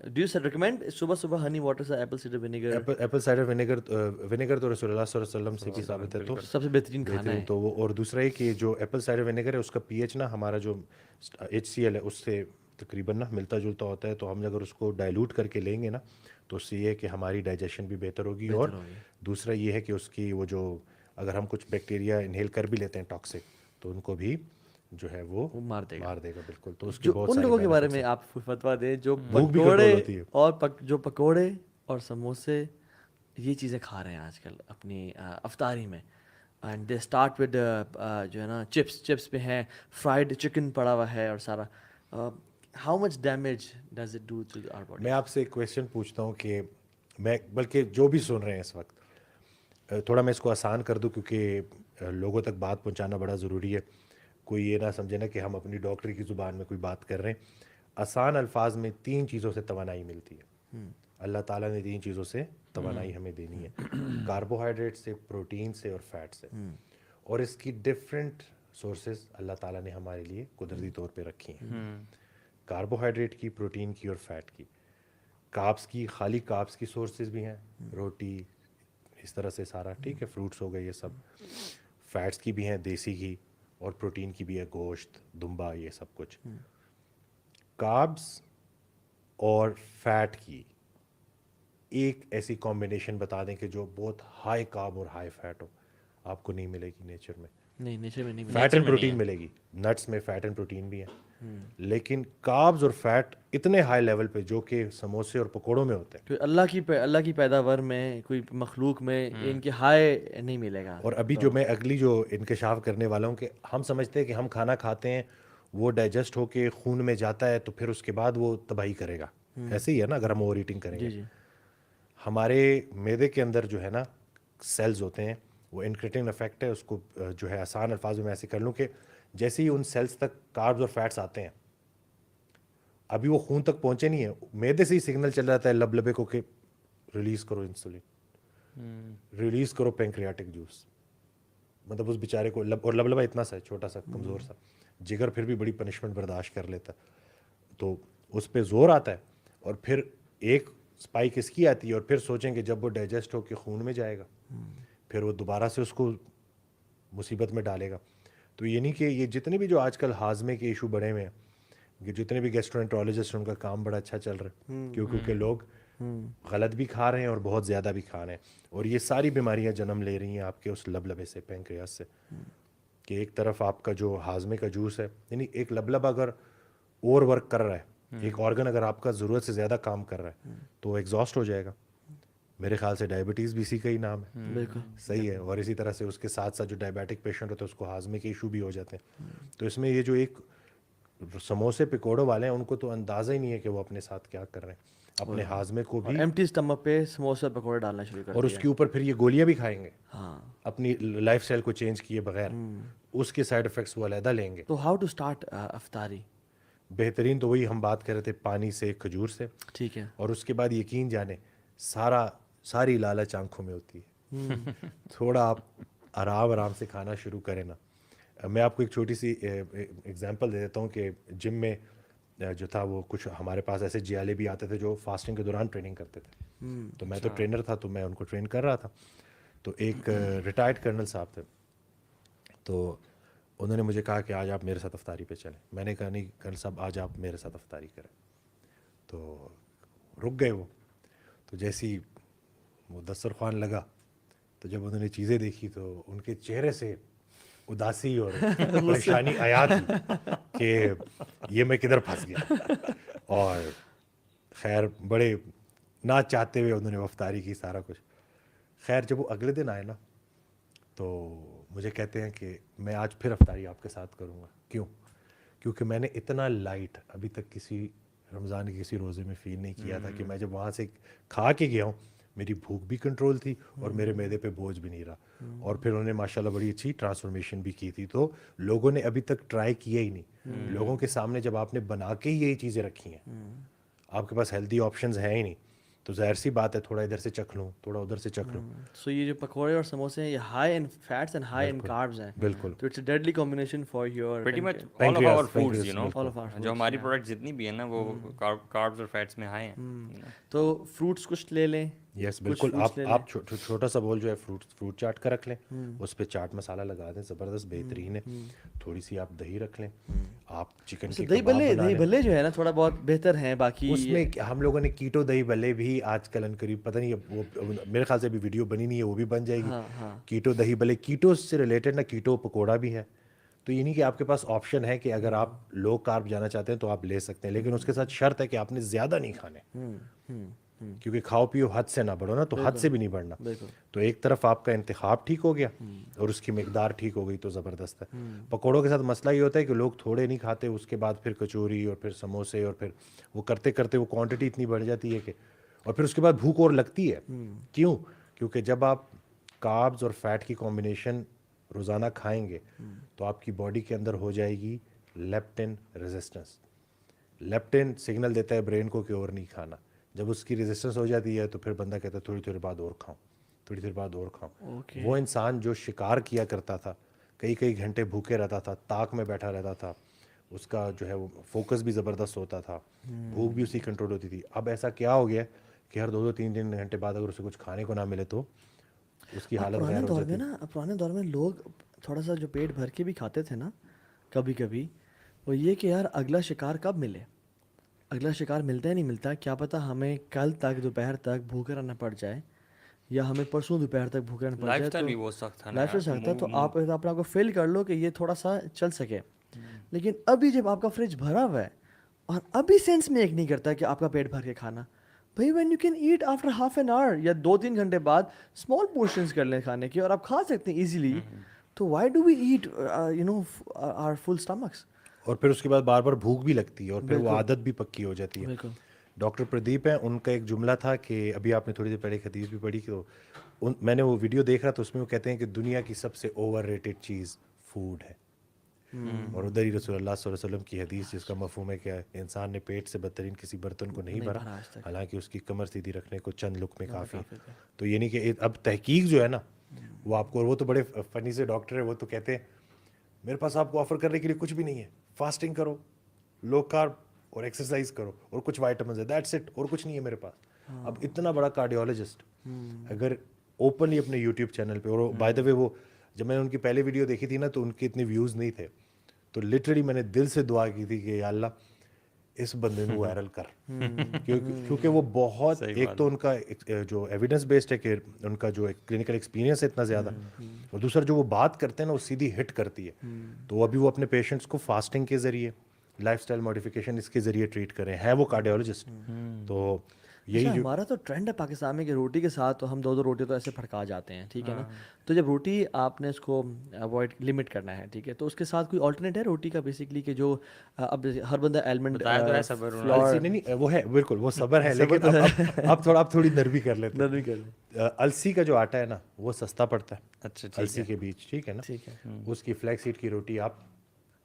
ڈو یو ریکمینڈ صبح صبح ہنی واٹر سے apple cedar vinegar? Apple cider vinegar تو رسول اللہ صلی اللہ علیہ وسلم سے بھی ثابت ہے، تو سب سے بہترین کھانا ہے. تو وہ. اور دوسرا یہ کہ جو ایپل سائڈر ونیگر ہے اس کا پی ایچ نا ہمارا جو HCl ہے اس سے تقریباً نا ملتا جلتا ہوتا ہے، تو ہم اگر اس کو ڈائلوٹ کر کے لیں گے نا تو اس سے یہ ہے کہ ہماری ڈائجیشن بھی بہتر ہوگی. اور دوسرا یہ ہے کہ اس کی وہ جو اگر ہم کچھ بیکٹیریا انہیل کر بھی لیتے ہیں ٹاکسک، تو ان کو بھی جو ہے وہ مار دے گا بالکل. تو اس کے بہت ان سارے لوگوں کے بارے میں آپ فتویٰ دیں جو پکوڑے اور جو پکوڑے اور سموسے یہ چیزیں کھا رہے ہیں آج کل اپنی افطاری میں، اینڈ دے اسٹارٹ ود جو ہے نا چپس پہ ہیں، فرائیڈ چکن پڑا ہوا ہے اور سارا. How much damage does it do to our body? میں آپ سے ایک کویشچن پوچھتا ہوں کہ میں بلکہ جو بھی سن رہے ہیں اس وقت، تھوڑا میں اس کو آسان کر دوں کیونکہ لوگوں تک بات پہنچانا بڑا ضروری ہے. کوئی یہ نہ سمجھے نا کہ ہم اپنی ڈاکٹری کی زبان میں کوئی بات کر رہے ہیں. آسان الفاظ میں 3 چیزوں سے توانائی ملتی ہے. اللہ تعالیٰ نے 3 چیزوں سے توانائی ہمیں دینی ہے، کاربوہائیڈریٹ سے، پروٹین سے اور فیٹ سے. اور اس کی ڈفرینٹ سورسز اللہ تعالیٰ نے ہمارے لیے قدرتی طور پہ رکھی ہیں. کاربوہائیڈریٹ کی، پروٹین کی اور فیٹ کی. کاربس کی، خالی کاربس کی سورسز بھی ہیں، روٹی اس طرح سے سارا، ٹھیک ہے، فروٹس ہو گئے یہ سب. فیٹس کی بھی ہیں، دیسی گھی، اور پروٹین کی بھی ہے، گوشت، دمبا، یہ سب کچھ. کاربس اور فیٹ کی ایک ایسی کمبینیشن بتا دیں کہ جو بہت ہائی کارب اور ہائی فیٹ ہو، آپ کو نہیں ملے گی نیچر میں. نہیں، نیچر میں نہیں. فیٹ اینڈ پروٹین ملے گی، نٹس میں فیٹ اینڈ پروٹین بھی ہیں، لیکن کاربز اور فیٹ اتنے ہائی لیول پہ جو کہ سموسے اور پکوڑوں میں ہوتے ہیں. اللہ کی پیداوار میں، کوئی مخلوق میں ان کے ہائی نہیں ملے گا. اور ابھی جو میں اگلی جو انکشاف کرنے والا ہوں کہ ہم سمجھتے ہیں کہ ہم کھانا کھاتے ہیں، وہ ڈائجسٹ ہو کے خون میں جاتا ہے تو پھر اس کے بعد وہ تباہی کرے گا. ایسے ہی ہے نا اگر ہم اوور ایٹنگ کریں گے. ہمارے معدے کے اندر جو ہے نا سیلز ہوتے ہیں، وہ انکریٹنگ افیکٹ ہے. اس کو جو ہے آسان الفاظ میں ایسے کر لوں کہ جیسے ہی ان سیلز تک کاربز اور فیٹس آتے ہیں، ابھی وہ خون تک پہنچے نہیں ہیں، معدے سے ہی سگنل چل جاتا ہے لبے کو کہ ریلیز کرو انسولین، ریلیز کرو پینکریاٹک جوس. مطلب اس بیچارے کو اور لبلبا اتنا سا چھوٹا سا کمزور سا، جگر پھر بھی بڑی پنشمنٹ برداشت کر لیتا، تو اس پہ زور آتا ہے. اور پھر ایک اسپائک اس کی آتی ہے، اور پھر سوچیں کہ جب وہ ڈائجسٹ ہو کے خون میں جائے گا پھر وہ دوبارہ سے اس کو مصیبت میں ڈالے گا. تو یہ نہیں کہ یہ جتنے بھی جو آج کل ہاضمے کے ایشو بڑے ہوئے ہیں، کہ جتنے بھی گیسٹرونٹرولوجسٹ ان کا کام بڑا اچھا چل رہا ہے، کیونکہ لوگ غلط بھی کھا رہے ہیں اور بہت زیادہ بھی کھا رہے ہیں. اور یہ ساری بیماریاں جنم لے رہی ہیں آپ کے اس لبلبے سے، پینکریاس سے. کہ ایک طرف آپ کا جو ہاضمے کا جوس ہے، یعنی ایک لبلبا اگر اوور ورک کر رہا ہے، ایک آرگن اگر آپ کا ضرورت سے زیادہ کام کر رہا ہے تو وہ ایگزاسٹ ہو جائے گا. میرے خیال سے ڈائبٹیز بھی اسی کا ہی نام ہے. بالکل صحیح ہے. اور اسی طرح سے اس کے ساتھ ساتھ جو ڈائبیٹک پیشنٹ ہوتا ہے اس کو ہاضمے کے ایشو بھی ہو جاتے ہیں. تو اس میں یہ جو ایک سموسے پکوڑوں والے ہیں، ان کو تو اندازہ ہی نہیں ہے کہ وہ اپنے ساتھ کیا کر رہے ہیں. اپنے ہاضمے کو بھی ایمٹی اسٹمک پہ سموسے پکوڑے ڈالنا شروع کر دیا، اور اس کے اوپر پھر یہ گولیاں بھی کھائیں گے ہاں اپنی لائف اسٹائل کو چینج کیے بغیر. اس کے سائڈ افیکٹس وہ علیحدہ لیں گے. تو ہاؤ ٹو اسٹارٹ افطاری؟ بہترین تو وہی ہم بات کر رہے تھے، پانی سے، کھجور سے. ٹھیک ہے. اور اس کے بعد یقین جانے ساری لالچ آنکھوں میں ہوتی ہے. تھوڑا آپ آرام آرام سے کھانا شروع کریں نا. میں آپ کو ایک چھوٹی سی ایگزامپل دے دیتا ہوں کہ جم میں جو تھا وہ کچھ ہمارے پاس ایسے جیالے بھی آتے تھے جو فاسٹنگ کے دوران ٹریننگ کرتے تھے. تو میں تو ٹرینر تھا تو میں ان کو ٹرین کر رہا تھا. تو ایک ریٹائرڈ کرنل صاحب تھے, تو انہوں نے مجھے کہا کہ آج آپ میرے ساتھ افطاری پہ چلیں. میں نے کہا نہیں کرنل صاحب آج آپ میرے ساتھ افطاری کریں. تو رک گئے وہ. تو جیسی وہ دسترخوان لگا تو جب انہوں نے چیزیں دیکھی تو ان کے چہرے سے اداسی اور پریشانی آیا تھی کہ یہ میں کدھر پھنس گیا. اور خیر بڑے نہ چاہتے ہوئے انہوں نے افطاری کی سارا کچھ. خیر جب وہ اگلے دن آئے نا تو مجھے کہتے ہیں کہ میں آج پھر افطاری آپ کے ساتھ کروں گا. کیوں؟ کیونکہ میں نے اتنا لائٹ ابھی تک کسی رمضان کے کسی روزے میں فیل نہیں کیا تھا کہ میں جب وہاں سے کھا کے گیا ہوں میری بھوک بھی کنٹرول تھی اور میرے معدے پہ بوجھ بھی نہیں رہا. اور پھر انہوں نے ماشاءاللہ بڑی اچھی ٹرانسفارمیشن بھی کی تھی. تو لوگوں نے ابھی تک ٹرائی کیا ہی نہیں. لوگوں کے سامنے جب آپ نے بنا کے ہی یہی چیزیں رکھی ہیں, آپ کے پاس ہیلدی آپشنز ہیں ہی نہیں, تو ظاہر سی بات ہے تھوڑا ادھر سے چکھ لوں تھوڑا ادھر سے چکھ لوں. سو یہ جو پکوڑے اور سموسے ہیں یہ high in fats and high in carbs ہیں. بالکل. تو it's a deadly combination for your pretty much all of our foods, you know, جو ہماری پروڈکٹ جتنی بھی ہیں نا وہ کاربز اور فیٹس میں ہائی ہیں. تو فروٹس کچھ لے لیں. یس بالکل. آپ چھوٹا سا بول جو ہے فروٹ چاٹ کا رکھ لیں, اس پہ چاٹ مسالہ لگا دیں, زبردست بہترین ہے. تھوڑی سی آپ دہی رکھ لیں, آپ چکن کے دہی بھلے جو ہے نا تھوڑا بہت بہتر ہیں. باقی اس میں ہم لوگوں نے کیٹو دہی بھلے بھی آج کل ان قریب پتہ نہیں وہ میرے خیال سے ابھی ویڈیو بنی نہیں ہے, وہ بھی بن جائے گی. کیٹو دہی بھلے کیٹو سے ریلیٹڈ نا کیٹو پکوڑا بھی ہے. تو یہ نہیں کہ آپ کے پاس آپشن ہے کہ اگر آپ لو کارب جانا چاہتے ہیں تو آپ لے سکتے ہیں, لیکن اس کے ساتھ شرط ہے کہ آپ نے زیادہ نہیں کھانے, کیونکہ کھاؤ پیو حد سے نہ بڑھو نا, تو حد سے بھی نہیں بڑھنا. تو ایک طرف آپ کا انتخاب ٹھیک ہو گیا اور اس کی مقدار ٹھیک ہو گئی تو زبردست ہے. پکوڑوں کے ساتھ مسئلہ یہ ہوتا ہے کہ لوگ تھوڑے نہیں کھاتے, اس کے بعد پھر کچوری اور پھر سموسے اور پھر وہ کرتے کرتے وہ کوانٹٹی اتنی بڑھ جاتی ہے کہ اور پھر اس کے بعد بھوک اور لگتی ہے. کیوں؟ کیونکہ جب آپ کاربز اور فیٹ کی کمبینیشن روزانہ کھائیں گے تو آپ کی باڈی کے اندر ہو جائے گی لیپٹن ریزسٹنس. لیپٹن سگنل دیتا ہے برین کو کہ اور نہیں کھانا. جب اس کی ریزسٹنس ہو جاتی ہے تو پھر بندہ کہتا ہے تھوڑی دیر بعد اور کھاؤں, تھوڑی دیر بعد اور کھاؤں. وہ انسان جو شکار کیا کرتا تھا, کئی گھنٹے بھوکے رہتا تھا, تاک میں بیٹھا رہتا تھا, اس کا جو ہے وہ فوکس بھی زبردست ہوتا تھا, بھوک بھی اسی کنٹرول ہوتی تھی. اب ایسا کیا ہو گیا کہ ہر 2-3 گھنٹے بعد اگر اسے کچھ کھانے کو نہ ملے تو اس کی حالت غیر ہو جاتی ہے. پرانے دور میں لوگ تھوڑا سا جو پیٹ بھر کے بھی کھاتے تھے نا کبھی کبھی, وہ یہ کہ یار اگلا شکار کب ملے, اگلا شکار ملتا ہی نہیں ملتا, کیا پتہ ہمیں کل تک دوپہر تک بھوکے رہنا پڑ جائے یا ہمیں پرسوں دوپہر تک بھوکے رہنا پڑ جائے. لائف اسٹائل بھی وہ سخت تھا, لائف اسٹائل سخت ہے, تو آپ اپنے آپ کو فیل کر لو کہ یہ تھوڑا سا چل سکے. لیکن ابھی جب آپ کا فریج بھرا ہوا ہے اور ابھی سینس میں ایک نہیں کرتا کہ آپ کا پیٹ بھر کے کھانا, بھائی when you can eat after half an hour یا 2-3 گھنٹے بعد اسمال پورشنس کر لیں کھانے کے اور آپ کھا سکتے ہیں ایزیلی, تو why do we eat our full stomachs. اور پھر اس کے بعد بار بار بھوک بھی لگتی ہے اور پھر وہ عادت بھی پکی ہو جاتی ہے. ڈاکٹر پردیپ ہیں, ان کا ایک جملہ تھا کہ ابھی آپ نے تھوڑی دیر پہلے ایک حدیث بھی پڑھی, تو میں نے وہ ویڈیو دیکھ رہا تو اس میں وہ کہتے ہیں کہ دنیا کی سب سے اوور ریٹڈ چیز فوڈ ہے. اور ادھر ہی رسول اللہ صلی اللہ علیہ وسلم کی حدیث جس کا مفہوم ہے کہ انسان نے پیٹ سے بدترین کسی برتن کو نہیں بھرا, حالانکہ اس کی کمر سیدھی رکھنے کو چند لقمے کافی. تو یہ نہیں کہ اب تحقیق جو ہے نا وہ آپ کو, اور وہ تو بڑے فنی سے ڈاکٹر ہیں, وہ تو کہتے ہیں میرے پاس آپ کو آفر کرنے کے لیے کچھ بھی نہیں ہے, فاسٹنگ کرو, لو کارب اور ایکسرسائز کرو اور کچھ وائٹامنز ہے, دیٹس اٹ, اور کچھ نہیں ہے میرے پاس. اب اتنا بڑا کارڈیولوجسٹ اگر اوپنلی اپنے یوٹیوب چینل پہ, اور بائی دا وے وہ جب میں نے ان کی پہلے ویڈیو دیکھی تھی نا تو ان کے اتنے ویوز نہیں تھے, تو لٹرلی میں نے دل سے دعا کی تھی کہ یا اللہ اس بندے کو وائرل کر, کیونکہ وہ بہت, ایک تو ان کا جو ایویڈنس بیسڈ ہے کہ ان کا جو کلینکل ایکسپیرینس ہے اتنا زیادہ, اور دوسرا جو وہ بات کرتے ہیں نا وہ سیدھی ہٹ کرتی ہے. تو ابھی وہ اپنے پیشنٹس کو فاسٹنگ کے ذریعے, لائف اسٹائل ماڈیفیکیشن اس کے ذریعے ٹریٹ کریں, ہے وہ کارڈیولوجسٹ. تو یہی ہمارا تو ٹرینڈ ہے پاکستان میں کہ روٹی کے ساتھ تو ہم 2 روٹی تو ایسے پھڑکا جاتے ہیں, ٹھیک ہے نا. تو جب روٹی آپ نے اس کو اوائڈ لمٹ کرنا ہے, ٹھیک ہے, تو اس کے ساتھ کوئی آلٹرنیٹ ہے روٹی کا بیسکلی کہ جو اب ہر بندہ ایلمنٹ نہیں, وہ ہے بالکل وہ صبر ہے, لیکن اب تھوڑی نرمی کر لیتے. السی کا جو آٹا ہے نا وہ سستا پڑتا ہے, السی کے بیچ, ٹھیک ہے نا, اس کی فلیکس سیڈ کی روٹی آپ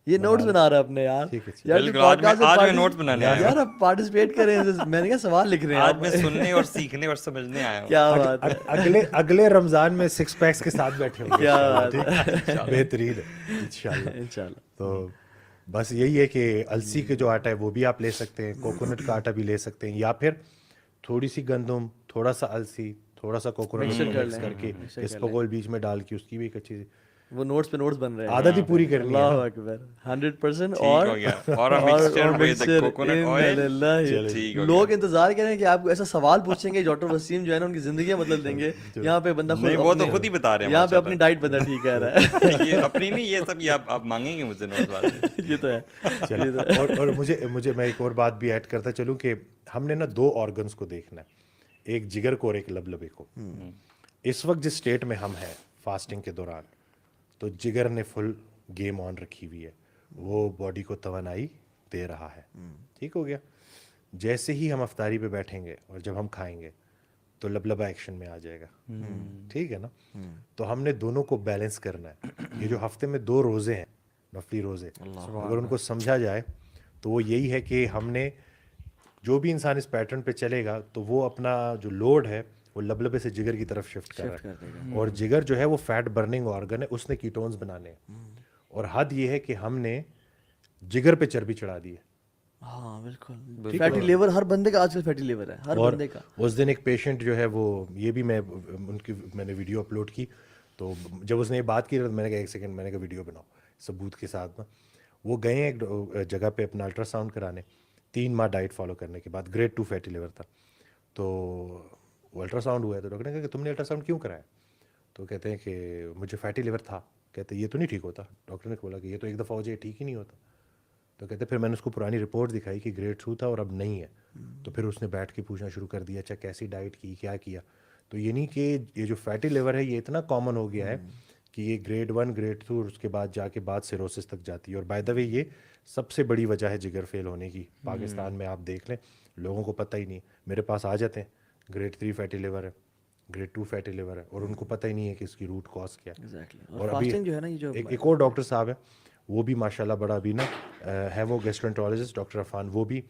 یہ نوٹس بنا رہا ہے اپنے یار بالکل آج میں نوٹس بنانے آیا یار آپ پارٹیسپیٹ کریں, میں نے کہا سوال لکھ رہے ہیں آج میں سننے اور سیکھنے اور سمجھنے آیا ہوں. کیا بات ہے, اگلے رمضان میں 6 پیکس کے ساتھ بیٹھے ہوں گے. کیا بات ہے, بہترین ہے انشاءاللہ. انشاءاللہ. تو بس یہی ہے کہ السی کے جو آٹا ہے وہ بھی آپ لے سکتے ہیں, کوکونٹ کا آٹا بھی لے سکتے ہیں, یا پھر تھوڑی سی گندم, تھوڑا سا السی, تھوڑا سا کوکونٹ مکس کر کے اسپغول بیچ میں ڈال کے اس کی بھی ایک اچھی وہ نوٹس پہ نوٹس بن رہے ہیں, عادت ہی پوری کرنی ہے. اللہ اکبر, 100%. اور لوگ انتظار کریں کہ آپ کو ایسا سوال پوچھیں گے, ڈاکٹر وسیم جو ہے نا ان کی زندگی بدل دیں گے. یہاں پہ بندہ وہ تو خود ہی بتا رہے ہیں, یہاں پہ اپنی ڈائٹ بندہ ٹھیک کہہ رہا ہے. یہ اپنی نہیں, یہ سب یہ آپ مانگیں گے مجھ سے نوٹس والے. یہ تو ہے. اور مجھے میں ایک اور بات بھی ایڈ کرتا چلوں کہ ہم نے نا 2 آرگنس کو دیکھنا ہے, ایک جگر کو اور ایک لبلبے کو. اس وقت جس اسٹیٹ میں ہم ہیں فاسٹنگ کے دوران, تو جگر نے فل گیم آن رکھی ہوئی ہے, وہ باڈی کو توانائی دے رہا ہے. ٹھیک ہو گیا. جیسے ہی ہم افطاری پہ بیٹھیں گے اور جب ہم کھائیں گے تو لبلبا ایکشن میں آ جائے گا. ٹھیک ہے نا. تو ہم نے دونوں کو بیلنس کرنا ہے. یہ جو ہفتے میں 2 روزے ہیں, نفلی روزے, اگر ان کو سمجھا جائے تو وہ یہی ہے کہ ہم نے جو بھی انسان اس پیٹرن پہ چلے گا تو وہ اپنا جو لوڈ ہے وہ لبلبے سے جگر کی طرف شفٹ کر رہا ہے. اور جگر جو ہے وہ فیٹ برننگ آرگن ہے, اس نے کیٹونز بنانے ہیں. اور حد یہ ہے کہ ہم نے جگر پہ چربی چڑھا دی ہے. ہاں بالکل, فیٹی لیور ہر بندے کا آج کل فیٹی لیور ہے, ہر بندے کا. اس دن ایک پیشنٹ جو ہے وہ, یہ بھی میں نے ویڈیو اپلوڈ کی, تو جب اس نے یہ بات کی تو میں نے کہا 1 سیکنڈ, میں نے کہا ویڈیو بناؤ ثبوت کے ساتھ نا. وہ گئے ہیں ایک جگہ پہ اپنا الٹرا ساؤنڈ کرانے, 3 ماہ ڈائٹ فالو کرنے کے بعد, گریڈ 2 فیٹی لیور تھا. تو وہ الٹرا ساؤنڈ ہوا ہے, تو ڈاکٹر نے کہا کہ تم نے الٹرا ساؤنڈ کیوں کرایا؟ تو کہتے ہیں کہ مجھے فیٹی لیور تھا. کہتے ہیں یہ تو نہیں ٹھیک ہوتا. ڈاکٹر نے بولا کہ یہ تو ایک دفعہ ہو جائے ٹھیک ہی نہیں ہوتا. تو کہتے پھر میں نے اس کو پرانی رپورٹ دکھائی کہ گریڈ 2 تھا اور اب نہیں ہے. تو پھر اس نے بیٹھ کے پوچھنا شروع کر دیا, اچھا کیسی ڈائٹ کی, کیا کیا. تو یہ نہیں کہ یہ جو فیٹی لیور ہے یہ اتنا کامن ہو گیا ہے کہ یہ گریڈ 1 گریڈ 2 اور اس کے بعد جا کے بعد سیروسس تک جاتی ہے. اور بائی دا وے یہ سب سے بڑی وجہ ہے جگر فیل ہونے کی. پاکستان میں آپ دیکھ لیں, لوگوں کو پتہ ہی نہیں. میرے پاس آ جاتے ہیں گریڈ 3 فیٹی لیور ہے, گریڈ 2 فیٹی لیور ہے, اور ان کو پتہ ہی نہیں ہے کہ اس کی روٹ کاز کیا ہے. اور ابھی ایک اور ڈاکٹر صاحب ہیں, وہ بھی ماشاءاللہ بڑا ابھی نا ہے, وہ گیسٹرونٹرولوجسٹ ڈاکٹر عرفان, وہ بھی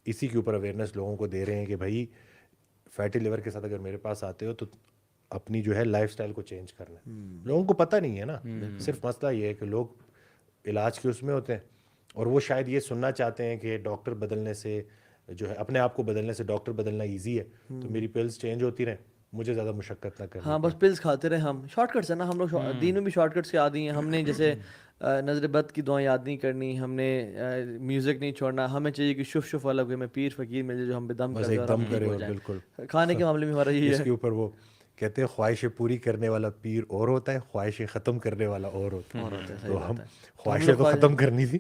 اسی کے اوپر اویئرنیس لوگوں کو دے رہے ہیں کہ بھائی فیٹی لیور کے ساتھ اگر میرے پاس آتے ہو تو اپنی جو ہے لائف سٹائل کو چینج کرنا ہے. لوگوں کو پتہ نہیں ہے نا, صرف مسئلہ یہ ہے کہ لوگ علاج کے اس میں ہوتے ہیں, اور وہ شاید یہ سننا چاہتے ہیں کہ ڈاکٹر بدلنے سے جو ہے, اپنے آپ کو بدلنے سے ڈاکٹر بدلنا ایزی ہے, تو میری پلز چینج ہوتی رہیں, مجھے زیادہ مشقت نہ کریں. ہاں بس پلز کھاتے رہے ہم, شارٹ کٹس ہیں نا ہم لوگ, دین میں بھی شارٹ کٹس کے عادی ہیں. ہم نے جیسے نظر بد کی دعائیں یاد نہیں کرنی, ہم نے میوزک نہیں چھوڑنا, ہمیں چاہیے کہ شف شف والا کوئی ہمیں پیر فقیر مل جائے جو ہم پہ دم کرے اور دم کرے. بالکل کھانے کے معاملے میں ہمارا یہی ہے. اس کے اوپر وہ کہتے ہیں خواہشیں پوری کرنے والا پیر اور ہوتا ہے, خواہشیں ختم کرنے والا اور ہوتا ہے. تو ہم خواہشیں تو ختم کرنی تھی,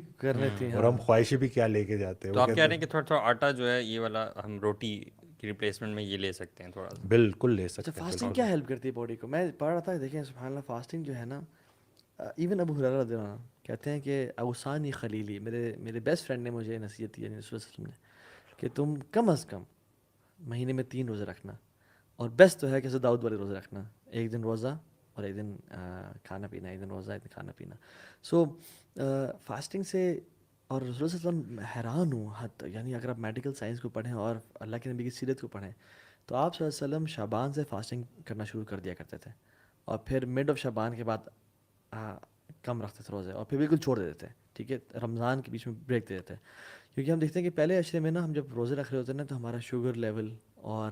اور ہم خواہشیں بھی کیا لے کے جاتے ہیں. تو آپ کہہ رہے ہیں کہ تھوڑا تھوڑا آٹا جو ہے یہ والا ہم روٹی کی ریپلیسمنٹ میں یہ لے سکتے ہیں تھوڑا سا؟ بالکل لے سکتے ہیں. فاسٹنگ کیا ہیلپ کرتی ہے باڈی کو؟ میں پڑھ رہا تھا, دیکھیں سبحان اللہ, فاسٹنگ جو ہے نا, ایون ابو ہریرہ رضی اللہ عنہ کہتے ہیں کہ اوصانی خلیلی, میرے بیسٹ فرینڈ نے مجھے نصیحت کی ہے رسول صلی اللہ علیہ وسلم نے, کہ تم کم از کم مہینے میں 3 روزے رکھنا, اور بیسٹ تو ہے کہ داؤد والے روزے رکھنا, 1 دن روزہ اور 1 دن کھانا پینا, 1 دن روزہ 1 دن کھانا پینا. سو فاسٹنگ سے, اور رسول صلی اللہ علیہ وسلم حیران ہوں حد, یعنی اگر آپ میڈیکل سائنس کو پڑھیں اور اللہ کے نبی کی سیرت کو پڑھیں تو آپ صلی اللہ علیہ وسلم شعبان سے فاسٹنگ کرنا شروع کر دیا کرتے تھے, اور پھر مڈ آف شعبان کے بعد کم رکھتے تھے روزے, اور پھر بالکل چھوڑ دیتے تھے. ٹھیک ہے, رمضان کے بیچ میں بریک دے دیتے ہیں, کیونکہ ہم دیکھتے ہیں کہ پہلے عشرے میں نا ہم جب روزے رکھ رہے ہوتے ہیں نا تو ہمارا شوگر لیول اور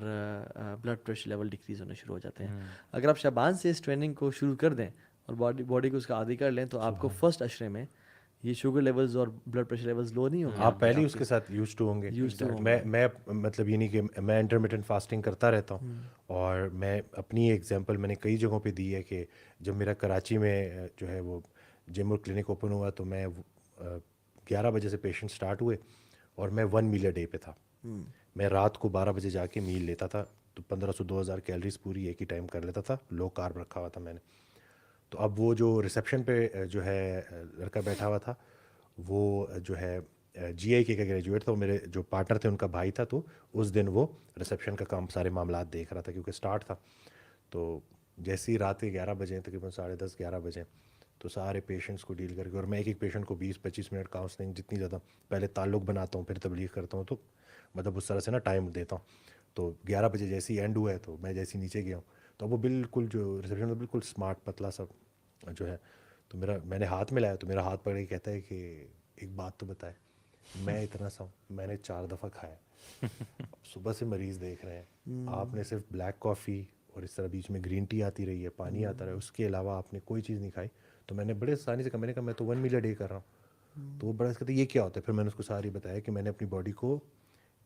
بلڈ پریشر لیول ڈکریز ہونے شروع ہو جاتے ہیں. اگر آپ شعبان سے اس ٹریننگ کو شروع کر دیں اور باڈی کو اس کا عادی کر لیں تو آپ کو فرسٹ عشرے میں یہ شوگر لیولز اور بلڈ پریشر لیولز لو نہیں ہوں گے. آپ پہلے اس کے ساتھ یوز ٹو ہوں گے. میں مطلب یہ نہیں کہ میں انٹرمیٹنٹ فاسٹنگ کرتا رہتا ہوں, اور میں اپنی ایگزامپل میں نے کئی جگہوں پہ دی ہے کہ جب میرا کراچی میں جو ہے وہ جم اور کلینک اوپن ہوا تو میں 11 بجے سے پیشنٹ سٹارٹ ہوئے, اور میں 1 میل اے ڈے پہ تھا. میں رات کو 12 بجے جا کے میل لیتا تھا, تو 1500-2000 کیلریز پوری ایک ہی ٹائم کر لیتا تھا. لو کارب رکھا ہوا تھا میں نے. تو اب وہ جو ریسیپشن پہ جو ہے لڑکا بیٹھا ہوا تھا, وہ جو ہے جی آئی کے کا گریجویٹ تھا, وہ میرے جو پارٹنر تھے ان کا بھائی تھا, تو اس دن وہ ریسیپشن کا کام سارے معاملات دیکھ رہا تھا کیونکہ سٹارٹ تھا. تو جیسے ہی رات کے 11 بجے, تقریباً 10:30 11 بجے, تو سارے پیشنٹس کو ڈیل کر کے, اور میں ایک ایک پیشنٹ کو 20-25 منٹ کاؤنسلنگ جتنی زیادہ, پہلے تعلق بناتا ہوں پھر تبلیغ کرتا ہوں, تو مطلب اس طرح سے نا ٹائم دیتا ہوں. تو 11 بجے جیسے ہی اینڈ ہوا ہے تو میں جیسے نیچے گیا ہوں تو وہ بالکل جو ریسیپشن میں بالکل اسمارٹ پتلا سا جو ہے, تو میں نے ہاتھ ملایا تو میرا ہاتھ پکڑ کے کہتا ہے کہ ایک بات تو بتائے, میں اتنا سا ہوں, میں نے 4 دفعہ کھایا, صبح سے مریض دیکھ رہے ہیں, آپ نے صرف بلیک کافی اور اس طرح بیچ میں گرین ٹی آتی رہی ہے, پانی آتا رہا ہے, اس کے علاوہ آپ نے کوئی چیز نہیں کھائی. تو میں نے بڑے آسانی سے کہا, میں نے کہا میں تو 1 میل اے ڈے کر رہا ہوں. تو وہ بڑا کہتے یہ کیا ہوتا ہے, پھر میں نے اس کو ساری بتایا کہ میں نے اپنی باڈی کو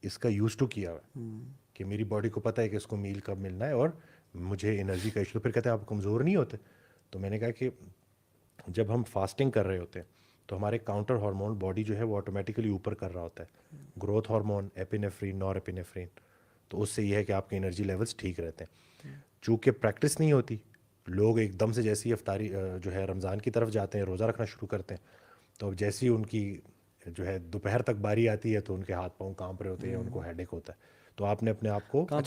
اس کا یوز ٹو کیا ہوا ہے, کہ میری باڈی کو پتہ ہے کہ اس کو میل کب ملنا ہے اور مجھے انرجی کا ایشو. پھر کہتے ہیں آپ کمزور نہیں ہوتے. تو میں نے کہا کہ جب ہم فاسٹنگ کر رہے ہوتے ہیں تو ہمارے کاؤنٹر ہارمون باڈی جو ہے وہ آٹومیٹیکلی اوپر کر رہا ہوتا ہے, گروتھ ہارمون, ایپینیفرین, نور ایپینیفرین. تو اس سے یہ ہے کہ آپ کے انرجی لیولس ٹھیک رہتے ہیں. چونکہ پریکٹس نہیں ہوتی, لوگ ایک دم سے جیسی افطاری جو ہے رمضان کی طرف جاتے ہیں, روزہ رکھنا شروع کرتے ہیں, تو اب جیسی ان کی جو ہے دوپہر تک باری آتی ہے تو ان کے ہاتھ پاؤں کانپ رہے ہوتے ہیں, ان کو ہیڈ ایک ہوتا ہے. تو آپ نے اپنے آپ کو کہاں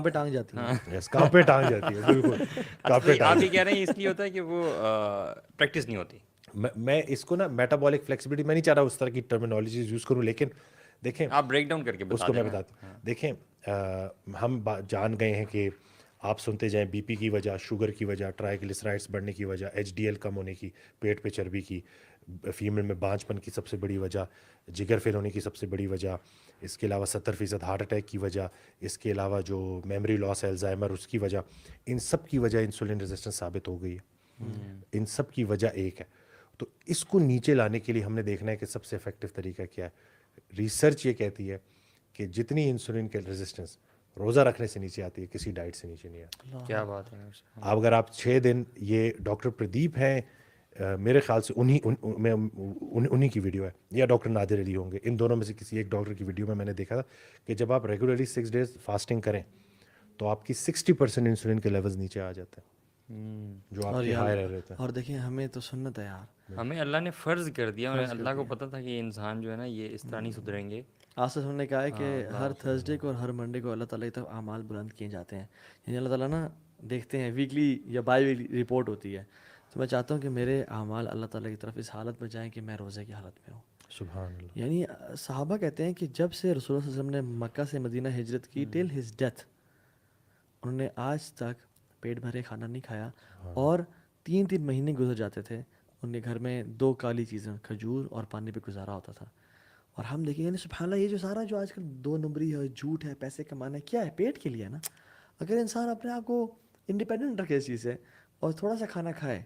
پہ ٹانگ جاتی ہے, کہاں پہ ٹانگ جاتی ہے, بالکل کہاں پہ آپ یہ کہہ رہے ہیں اس لیے ہوتا ہے کہ وہ پریکٹس نہیں ہوتی. میں اس کو نا میٹابولک فلیکسیبلٹی, میں نہیں چاہ رہا اس طرح کی ٹرمینالوجیز یوز کروں, لیکن دیکھیں آپ بریک ڈاؤن کر کے اس کو میں بتاتا ہوں. دیکھیں ہم جان گئے ہیں کہ آپ سنتے جائیں بی پی کی وجہ, شوگر کی وجہ, ٹرائیگلیسرائڈس بڑھنے کی وجہ, ایچ ڈی ایل کم ہونے کی, پیٹ پہ چربی کی, فیمیل میں بانجھ پن کی سب سے بڑی وجہ, جگر فیل ہونے کی سب سے بڑی وجہ, اس کے علاوہ 70% ہارٹ اٹیک کی وجہ, اس کے علاوہ جو میموری لاس ہے الزائمر اس کی وجہ, ان سب کی وجہ انسولین ریزسٹنس ثابت ہو گئی ہے. ان سب کی وجہ ایک ہے. تو اس کو نیچے لانے کے لیے ہم نے دیکھنا ہے کہ سب سے افیکٹو طریقہ کیا ہے. ریسرچ یہ کہتی ہے کہ جتنی انسولین کے ریزسٹنس روزہ رکھنے سے نیچے آتی ہے, کسی ڈائٹ سے نیچے نہیں آتی. کیا بات ہے. اب اگر آپ 6 دن, یہ ڈاکٹر پردیپ ہیں میرے خیال سے انہی کی ویڈیو ہے, یا ڈاکٹر نادر علی ہوں گے, ان دونوں میں سے کسی ایک ڈاکٹر کی ویڈیو میں نے دیکھا تھا کہ جب آپ ریگولرلی 6 days فاسٹنگ کریں تو آپ کی 60% انسولین کے لیولز نیچے آ جاتے ہیں جو آپ کے ہائی رہ رہے تھے. اور دیکھیں ہمیں تو سنت ہے یار, ہمیں اللہ نے فرض کر دیا, اور اللہ کو پتہ تھا کہ یہ انسان جو ہے نا یہ اس طرح نہیں سدھریں گے. آصف ہم نے کہا ہے کہ ہر تھرسڈے کو اور ہر منڈے کو اللہ تعالیٰ کی طرف اعمال بلند کیے جاتے ہیں. یعنی اللہ تعالیٰ نا دیکھتے ہیں, ویکلی یا بائی ویکلی رپورٹ ہوتی ہے. تو میں چاہتا ہوں کہ میرے اعمال اللہ تعالیٰ کی طرف اس حالت میں جائیں کہ میں روزے کی حالت میں ہوں. سبحان اللہ. یعنی صحابہ کہتے ہیں کہ جب سے رسول اللہ صلی اللہ علیہ وسلم نے مکہ سے مدینہ ہجرت کی ٹل ہز ڈیتھ, انہوں نے آج تک پیٹ بھرے کھانا نہیں کھایا, اور 3 مہینے گزر جاتے تھے ان کے گھر میں 2 کالی چیزیں, کھجور اور پانی پہ گزارا ہوتا تھا. اور ہم دیکھیں یعنی سبحان اللہ, یہ جو سارا جو آج کل 2 نمبری ہے, جھوٹ ہے, پیسے کمانا ہے, کیا ہے, پیٹ کے لیے ہے نا. اگر انسان اپنے آپ کو انڈیپینڈنٹ رکھے اس چیز سے اور تھوڑا سا کھانا کھائے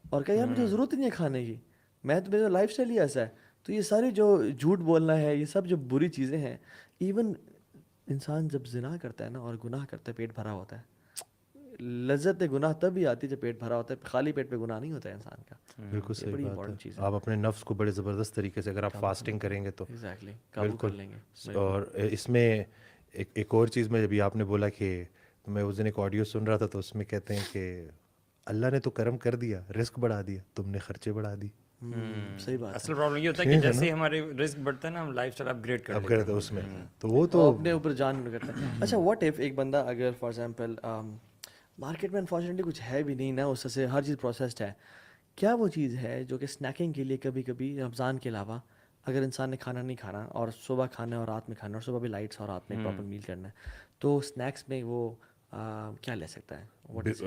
اور کہ یار مجھے ضرورت نہیں ہے کھانے کی, میں تو میرا لائف اسٹائل ہی ایسا ہے, تو یہ ساری جو جھوٹ بولنا ہے, یہ سب جو بری چیزیں ہیں. ایون انسان جب زنا کرتا ہے نا اور گناہ کرتا ہے, پیٹ بھرا ہوتا ہے, لذت گناہ تب ہی آتی ہے جب پیٹ بھرا ہوتا ہے, خالی پیٹ پہ گناہ نہیں ہوتا ہے انسان کا. بالکل صحیح بات ہے. آپ اپنے نفس کو بڑے زبردست طریقے سے اگر آپ فاسٹنگ کریں گے تو قابو کر لیں گے. اور اس میں ایک اور چیز میں, جب آپ نے بولا کہ میں اس دن ایک آڈیو سن رہا تھا تو اس میں کہتے ہیں کہ اللہ نے تو کرم کر دیا, رزق بڑھا دیا, تم نے خرچے بڑھا دی. صحیح بات. اصل پرابلم یہ ہوتا ہے کہ جیسے ہمارے رزق بڑھتا ہے نا, ہم لائف اسٹائل اپ گریڈ کرتے ہیں اس میں, تو وہ تو اپنے اوپر جان کرتا ہے. اچھا واٹ ایف ایک بندہ اگر فار ایگزامپل مارکیٹ میں انفارچونیٹلی کچھ ہے بھی نہیں نا, اس سے ہر چیز پروسیسڈ ہے, کیا وہ چیز ہے جو کہ اسنیکنگ کے لیے کبھی کبھی رمضان کے علاوہ اگر انسان نے کھانا نہیں کھانا اور صبح کھانا ہے اور رات میں کھانا, اور صبح بھی لائٹس اور رات میں پراپر میل کرنا ہے, تو اسنیکس میں وہ کیا لے سکتا ہے؟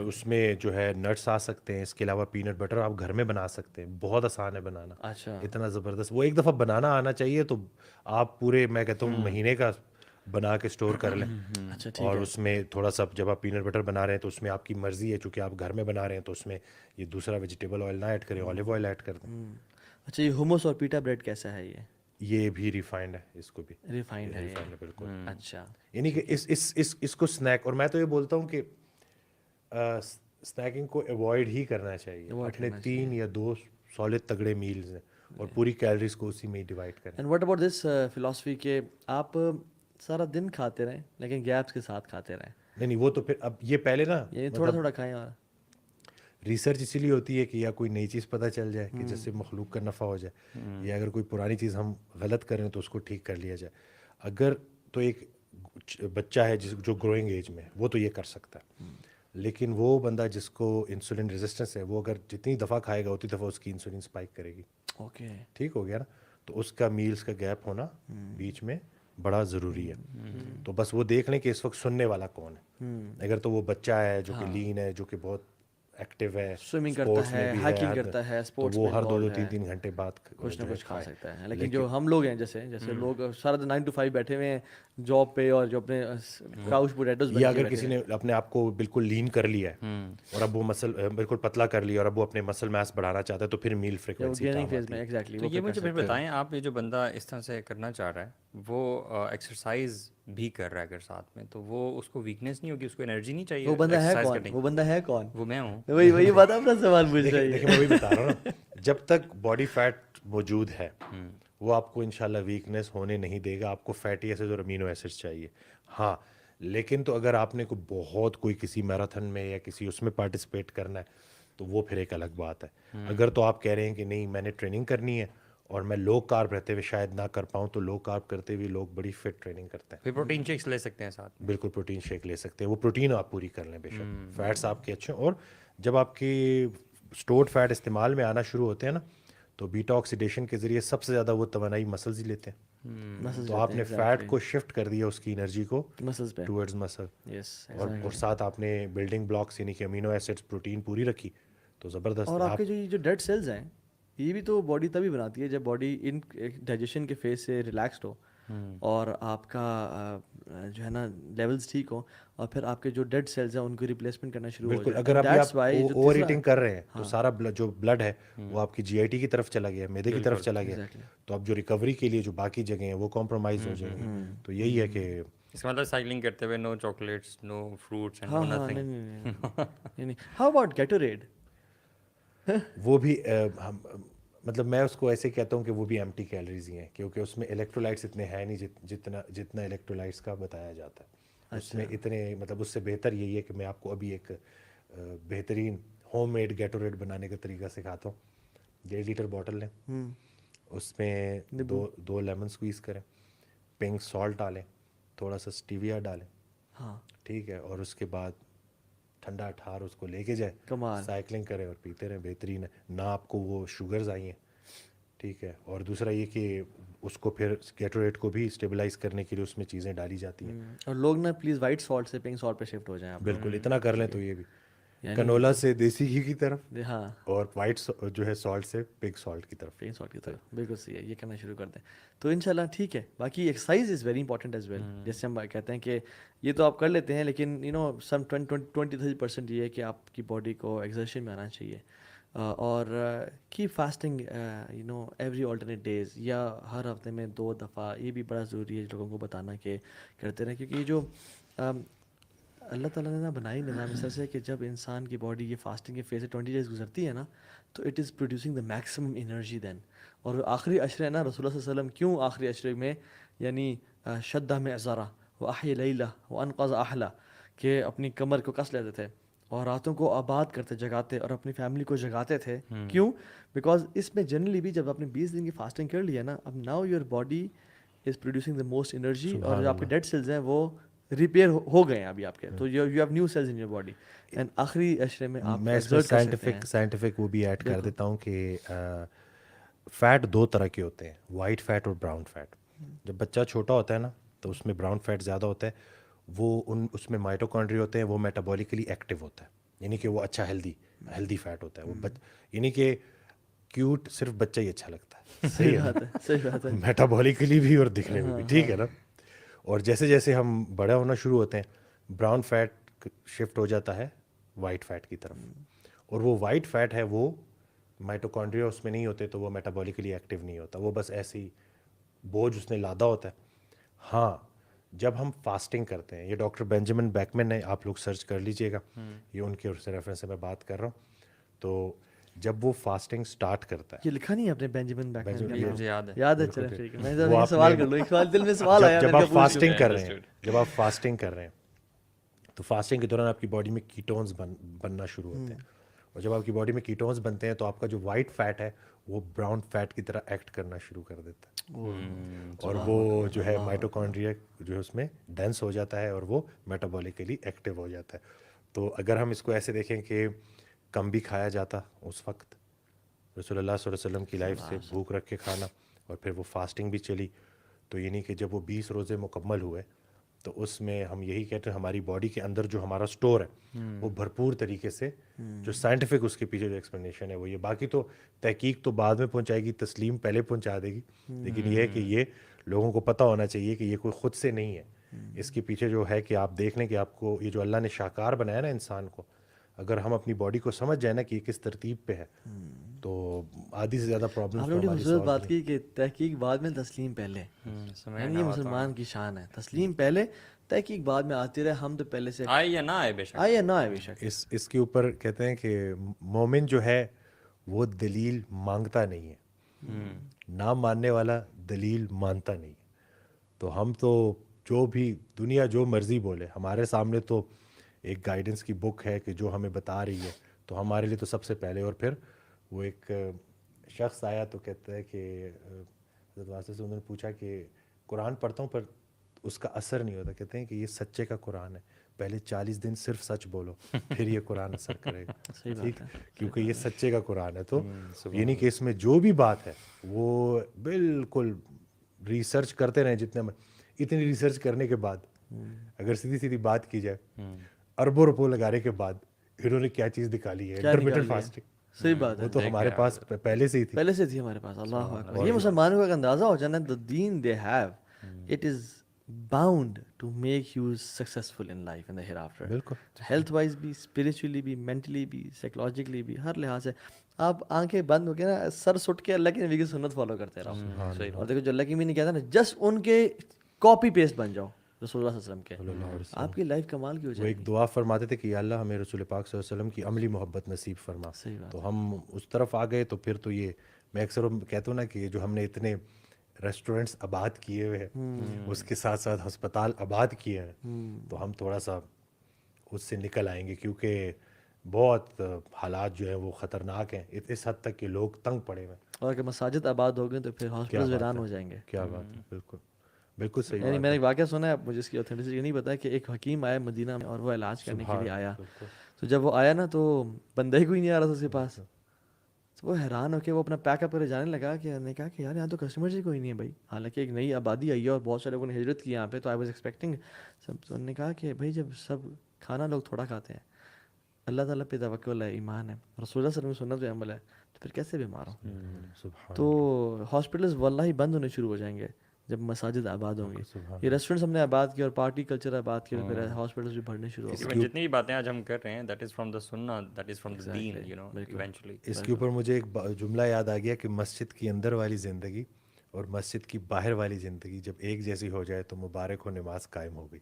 اس میں جو ہے نٹس آ سکتے ہیں, اس کے علاوہ پینٹ بٹر آپ گھر میں بنا سکتے ہیں, بہت آسان ہے بنانا. اچھا, اتنا زبردست, وہ ایک دفعہ بنانا آنا چاہیے تو آپ پورے, میں کہتا ہوں مہینے کا بنا کے اسٹور کر لیں. اور اس میں تھوڑا سا جب آپ پینٹ بٹر بنا رہے ہیں تو اس میں آپ کی مرضی ہے, چونکہ آپ گھر میں بنا رہے ہیں تو اس میں یہ دوسرا ویجیٹیبل آئل نہ ایڈ کریں, اولیو آئل ایڈ کر دیں. اچھا, یہ ہموس اور پیٹا بریڈ کیسا ہے؟ یہ بھی ریفائنڈ ہے, اس کو بھی ریفائنڈ ہے بالکل. اچھا, یعنی کہ اس کو اسنیک, اور میں تو یہ بولتا ہوں کہ اسنیکنگ کو ایوائڈ ہی کرنا چاہیے. اپنے 3 یا 2 سالڈ تگڑے میلز ہیں اور پوری کیلریز کو اسی میں ڈیوائڈ کریں. And what about this philosophy کہ آپ سارا دن کھاتے رہیں لیکن گیپس کے ساتھ کھاتے رہیں؟ نہیں, وہ تو پھر اب یہ پہلے نا تھوڑا تھوڑا کھائیں. اور ریسرچ اسی لیے ہوتی ہے کہ یا کوئی نئی چیز پتہ چل جائے کہ جس سے مخلوق کا نفع ہو جائے, یا اگر کوئی پرانی چیز ہم غلط کریں تو اس کو ٹھیک کر لیا جائے. اگر تو ایک بچہ ہے جو گروئنگ ایج میں, وہ تو یہ کر سکتا ہے, لیکن وہ بندہ جس کو انسولین ریزسٹنس ہے وہ اگر جتنی دفعہ کھائے گا اتنی دفعہ اس کی انسولین اسپائک کرے گی. اوکے. ٹھیک ہو گیا نا. تو اس کا میلز کا گیپ ہونا بیچ میں بڑا ضروری ہے. تو بس وہ دیکھ لیں کہ اس وقت سننے والا کون ہے. اگر تو وہ بچہ ہے جو کہ لین ہے, جو کہ بہت ایکٹیو ہے, سوئمنگ کرتا اسپورٹس ہے, میں بھی ہائکنگ ہے, کرتا ہے, تو اسپورٹس وہ میں ہر 2-2 involved ہے, 3-3 گھنٹے بعد کچھ نہ جو ہے کچھ کھا کھائے. سکتا ہے. لیکن جو ہم لوگ ہیں جیسے لوگ سارا دن 9 to 5 بیٹھے ہوئے ہیں جاب پہ, اور جو اپنے کاؤچ پوٹیٹوز یا اگر کسی نے اپنے آپ کو بالکل لین کر لیا ہے اور اب وہ مسل بالکل پتلا کر لیا اور اب وہ اپنے مسل میس بڑھانا چاہتا ہے تو پھر میل فریکوینسی گیننگ کام فیز آتی میں ہے. ایگزیکٹلی. تو یہ مجھے پھر بتائیں, آپ یہ جو بندہ اس طرح سے کرنا چاہ رہا ہے وہ ایکسرسائز بھی کر رہا ہے اگر ساتھ میں, تو وہ اس کو ویکنیس نہیں ہوگی, اس کو انرجی نہیں چاہیے وہ بندہ ہے ایکسرسائز کون, کرنے کی؟ وہ بندہ ہے کون, وہ میں ہوں. وہی بات اپنا سوال پوچھ رہا دیکھیں میں وہی بتا رہا ہوں نا, جب تک باڈی فیٹ موجود ہے وہ آپ کو انشاءاللہ ویکنیس ہونے نہیں دے گا. آپ کو فیٹی ایسڈ اور امینو ایسڈ چاہیے. ہاں لیکن تو اگر آپ نے کوئی کسی میراتھن میں یا کسی اس میں پارٹیسپیٹ کرنا ہے تو وہ پھر ایک الگ بات ہے. اگر تو آپ کہہ رہے ہیں کہ نہیں میں نے ٹریننگ کرنی ہے اور میں لو کارب رہتے ہوئے شاید نہ کر پاؤں, تو لو کارب کرتے ہوئے لوگ بڑی فٹ ٹریننگ کرتے ہیں. پھر پروٹین شیکس لے سکتے ہیں ساتھ میں. بالکل پروٹین شیک لے سکتے ہیں, وہ پروٹین آپ پوری کر لیں بے شک, فیٹس آپ کے اچھے. اور جب آپ کی اسٹورڈ فیٹ استعمال میں آنا شروع ہوتے ہیں نا تو بیٹا آکسیڈیشن کے ذریعے سب سے زیادہ وہ توانائی مسلز ہی لیتے ہیں. تو آپ نے فیٹ کو شفٹ کر دیا اس کی انرجی کو ٹورڈز مسل, اور ساتھ آپ نے بلڈنگ بلاکس یعنی کہ امینو ایسڈس پروٹین پوری رکھی تو زبردست. اور آپ کے جو ڈیڈ سیلز ہیں یہ بھی تو باڈی تبھی بناتی ہے جب باڈی ان ڈائجیشن کے فیز سے ریلیکسڈ ہو اور آپ کا جو ہے نا لیولز ٹھیک ہو, اور پھر آپ کے جو ڈیڈ سیلز ہیں ان کو ریپلیسمنٹ کرنا شروع ہو جائے. بالکل, اگر ابھی آپ اوور ایٹنگ کر رہے ہیں تو سارا جو بلڈ ہے وہ آپ کی جی آئی ٹی کی طرف چلا گیا, میدے کی طرف چلا گیا, تو اب جو ریکوری کے لیے جو باقی جگہیں ہیں وہ کمپرومائز ہو جائیں گے. تو یہی ہے کہ اس کا مطلب سائیکلنگ کرتے ہوئے no chocolates, no fruits and no nothing. How about Gatorade? وہ بھی مطلب میں اس کو ایسے کہتا ہوں کہ وہ بھی ایمٹی کیلریز ہی ہیں, کیونکہ اس میں الیکٹرولائٹس اتنے ہیں نہیں جتنا الیکٹرولائٹس کا بتایا جاتا ہے. اس میں اتنے مطلب اس سے بہتر یہی ہے کہ میں آپ کو ابھی ایک بہترین ہوم میڈ گیٹوریڈ بنانے کا طریقہ سکھاتا ہوں. 1.5 لیٹر بوٹل لیں, اس میں دو لیمن سکویز کریں, پنک سالٹ ڈالیں, تھوڑا سا اسٹیویا ڈالیں, ٹھیک ہے, اور اس کے بعد ٹھنڈا ٹھار اس کو لے کے جائیں, سائیکلنگ کریں اور پیتے رہیں. بہترین ہے, نہ آپ کو وہ شوگرز آئی ہیں, ٹھیک ہے. اور دوسرا یہ کہ اس کو پھر گیٹوریٹ کو بھی اسٹیبلائز کرنے کے لیے اس میں چیزیں ڈالی جاتی ہیں. اور لوگ نا پلیز وائٹ سالٹ سے پنک سالٹ پہ شفٹ ہو جائیں. بالکل اتنا کر لیں تو یہ بھی کنولا سے دیسی گھی کی طرف, ہاں, اور وائٹ جو ہے سالٹ سے پنک سالٹ کی طرف. پنک سالٹ کی طرف بالکل صحیح ہے, یہ کرنا شروع کر دیں تو انشاءاللہ ٹھیک ہے. باقی exercise is very important as well. جیسے ہم کہتے ہیں کہ یہ تو آپ کر لیتے ہیں, لیکن سم 20-30% یہ ہے کہ آپ کی باڈی کو ایگزرشن میں آنا چاہیے. اور کی فاسٹنگ ایوری آلٹرنیٹ ڈیز یا ہر ہفتے میں 2 دفعہ, یہ بھی بڑا ضروری ہے لوگوں کو بتانا کہ کرتے رہیں. کیونکہ یہ جو اللہ تعالیٰ نے بنائی نظام اس طرح سے کہ جب انسان کی باڈی یہ فاسٹنگ کے فیز سے 20 ڈیز گزرتی ہے نا تو it is producing the maximum energy then. اور آخری عشرے نا رسول اللہ صلی اللہ علیہ وسلم کیوں آخری عشرے میں یعنی شدہ میں ازارہ و احی لیلہ و انقذ اہلہ, کہ اپنی کمر کو کس لیتے تھے اور راتوں کو آباد کرتے جگاتے اور اپنی فیملی کو جگاتے تھے. کیوں؟ بیکاز اس میں جنرلی بھی جب آپ نے 20 دن کی فاسٹنگ کر لی ہے نا, اب now your body is producing the most energy, اور جو آپ کے ڈیڈ سیلز ہیں وہ ریپیئر ہو گئے ہیں ابھی آپ کے, تو you have new cells in your body. And آخری عشرے میں آپ میں اس میں سائنٹیفک وہ بھی ایڈ کر دیتا ہوں کہ فیٹ 2 طرح کے ہوتے ہیں, وائٹ فیٹ اور براؤن فیٹ. جب بچہ چھوٹا ہوتا ہے نا تو اس میں براؤن فیٹ زیادہ ہوتا ہے, وہ اس میں مائٹوکانڈری ہوتے ہیں, وہ میٹابولیکلی ایکٹیو ہوتا ہے, یعنی کہ وہ اچھا ہیلدی فیٹ ہوتا ہے. وہ یعنی کہ کیوٹ صرف بچہ ہی اچھا لگتا ہے. صحیح بات ہے, میٹابولیکلی بھی اور دکھنے میں بھی, ٹھیک ہے نا. اور جیسے جیسے ہم بڑے ہونا شروع ہوتے ہیں براؤن فیٹ شفٹ ہو جاتا ہے وائٹ فیٹ کی طرف, اور وہ وائٹ فیٹ ہے وہ مائٹوکانڈریا اس میں نہیں ہوتے تو وہ میٹابولیکلی ایکٹیو نہیں ہوتا, وہ بس ایسے ہی بوجھ اس نے لادا ہوتا ہے. ہاں جب ہم فاسٹنگ کرتے ہیں, یہ ڈاکٹر بینجامن بیکمن ہے, آپ لوگ سرچ کر لیجئے گا, یہ ان کے ریفرنس سے میں بات کر رہا ہوں. تو جب وہ فاسٹنگ سٹارٹ کرتا ہے, یہ لکھا نہیں ہے اپنے بینجامن بیکمن کا, مجھے یاد ہے, چلیں ٹھیک ہے, میں سوال کر لوں, ایک سوال دل میں سوال آیا. جب آپ فاسٹنگ کر رہے ہیں تو فاسٹنگ کے دوران آپ کی باڈی میں کیٹونز بننا شروع ہوتے ہیں, اور جب آپ کی باڈی میں کیٹونز بنتے ہیں تو آپ کا جو وائٹ فیٹ ہے وہ براؤن فیٹ کی طرح ایکٹ کرنا شروع کر دیتا ہے, اور وہ جو ہے مائٹوکانڈریا جو ہے اس میں ڈینس ہو جاتا ہے اور وہ میٹابولیکلی ایکٹیو ہو جاتا ہے. تو اگر ہم اس کو ایسے دیکھیں کہ کم بھی کھایا جاتا اس وقت، رسول اللہ صلی اللہ علیہ وسلم کی لائف سے بھوک رکھ کے کھانا، اور پھر وہ فاسٹنگ بھی چلی، تو یعنی کہ جب وہ 20 روزے مکمل ہوئے تو اس میں ہم یہی کہتے ہیں ہماری باڈی کے اندر جو ہمارا سٹور ہے وہ بھرپور طریقے سے، جو سائنٹیفک اس کے پیچھے جو ایکسپلینیشن ہے وہ یہ، باقی تو تحقیق تو بعد میں پہنچائے گی، تسلیم پہلے پہنچا دے گی، لیکن یہ ہے کہ یہ لوگوں کو پتہ ہونا چاہیے کہ یہ کوئی خود سے نہیں ہے، اس کے پیچھے جو ہے کہ آپ دیکھ لیں کہ آپ کو یہ جو اللہ نے شاہکار بنایا نا انسان کو، اگر ہم اپنی باڈی کو سمجھ جائیں نا کہ یہ کس ترتیب پہ ہے تو آدھی سے زیادہ آپ نے پرابلم بڑی خوبصورت بات کی کہ تحقیق بعد میں تسلیم پہلے، یعنی یہ مسلمان کی شان ہے، تسلیم پہلے تحقیق بعد میں آتی رہے، ہم تو پہلے سے آئے یا نہ آئے بے شک، آئے یا نہ آئے بے شک. اس کے اوپر کہتے ہیں کہ مومن جو ہے وہ دلیل مانگتا نہیں ہے، نہ ماننے والا دلیل مانتا نہیں ہے. تو ہم تو جو بھی دنیا جو مرضی بولے، ہمارے سامنے تو ایک گائیڈنس کی بک ہے کہ جو ہمیں بتا رہی ہے، تو ہمارے لیے تو سب سے پہلے. اور پھر وہ ایک شخص آیا تو کہتا ہے کہ حضرت واسطے سے انہوں نے پوچھا کہ قرآن پڑھتا ہوں پر اس کا اثر نہیں ہوتا. کہتے ہیں کہ یہ سچے کا قرآن ہے، پہلے 40 دن صرف سچ بولو پھر یہ قرآن اثر کرے گا. ٹھیک، کیونکہ یہ سچے کا قرآن ہے. تو یعنی کہ اس میں جو بھی بات ہے وہ بالکل ریسرچ کرتے رہیں جتنے میں. اتنی ریسرچ کرنے کے بعد اگر سیدھی سیدھی بات کی جائے، اربوں روپوں لگانے کے بعد انہوں نے کیا چیز نکالی ہے، انٹرمیٹنٹ فاسٹنگ. صحیح بات ہے، وہ تو ہمارے پاس پہلے سے ہی تھی، پہلے سے تھی ہمارے پاس. اللہ اکبر. یہ مسلمانوں کا اندازہ ہو جانا the then they have it is bound to make you successful in life in the hereafter. بالکل ہیلتھ وائز بھی، اسپریچولی بھی، مینٹلی بھی، سائیکولوجیکلی بھی، ہر لحاظ سے. آپ آنکھیں بند ہو کے نا سر سٹ کے اللہ کی نبی کی سنت فالو کرتے رہو، اور دیکھو جو اللہ کی بھی نہیں کہتا نا جسٹ ان کے کاپی پیسٹ بن جاؤ رسول اللہ صلی اللہ علیہ وسلم کے، آپ کی لائف کمال کی ہو وہ جائے گی. ایک دعا فرماتے تھے کہ یا اللہ ہمیں رسول پاک صلی اللہ علیہ وسلم کی عملی محبت نصیب فرما. تو ہم اس طرف آ گئے. تو پھر تو یہ میں اکثر کہتا ہوں نا کہ جو ہم نے اتنے ریسٹورینٹس آباد کیے ہوئے ہیں، اس کے ساتھ ساتھ ہسپتال آباد کیے ہیں، تو ہم تھوڑا سا اس سے نکل آئیں گے، کیونکہ بہت حالات جو ہیں وہ خطرناک ہیں اس حد تک کہ لوگ تنگ پڑے ہوئے ہیں. اور اگر مساجد آباد ہو گئے تو پھر ہاسپٹلز ویران ہو جائیں گے. کیا بات ہے، بالکل بالکل صحیح. یعنی میں نے ایک واقعہ سنا ہے، مجھے اس کی اوتھینٹسٹی نہیں پتا، کہ ایک حکیم آیا مدینہ میں اور وہ علاج کرنے کے لیے آیا. تو جب وہ آیا نا تو بندہ ہی کوئی نہیں آ رہا تھا اس کے پاس. تو وہ حیران ہو کے وہ اپنا پیک اپ کرے جانے لگا کہ نے کہا کہ یار یہاں تو کسٹمرز ہی کوئی نہیں ہے بھائی، حالانکہ ایک نئی آبادی آئی ہے اور بہت سارے لوگوں نے ہجرت کی یہاں پہ. تو آئی واز ایکسپیکٹنگ سب. تو انہوں نے کہا کہ بھائی جب سب کھانا لوگ تھوڑا کھاتے ہیں، اللہ تعالیٰ پہ توکل ہے، ایمان ہے، رسول اللہ صلی اللہ علیہ وسلم سنت عمل ہے، تو پھر کیسے بیمار ہوں؟ تو ہاسپٹلز واللہ بند ہونے شروع ہو جائیں گے جب مساجد آباد ہوں گی. یہ ریسٹورینٹس ہم نے آباد کیا اور پارٹی کلچر آباد کیا، پھر ہاسپٹلز بھی بڑھنے شروع ہو گئے. جتنی باتیں آج ہم کر رہے ہیں that is from the sun, that is from the then, you know eventually. اس کے اوپر مجھے ایک جملہ یاد آ گیا کہ مسجد کی اندر والی زندگی اور مسجد کی باہر والی زندگی جب ایک جیسی ہو جائے تو مبارک ہو نماز قائم ہو گئی.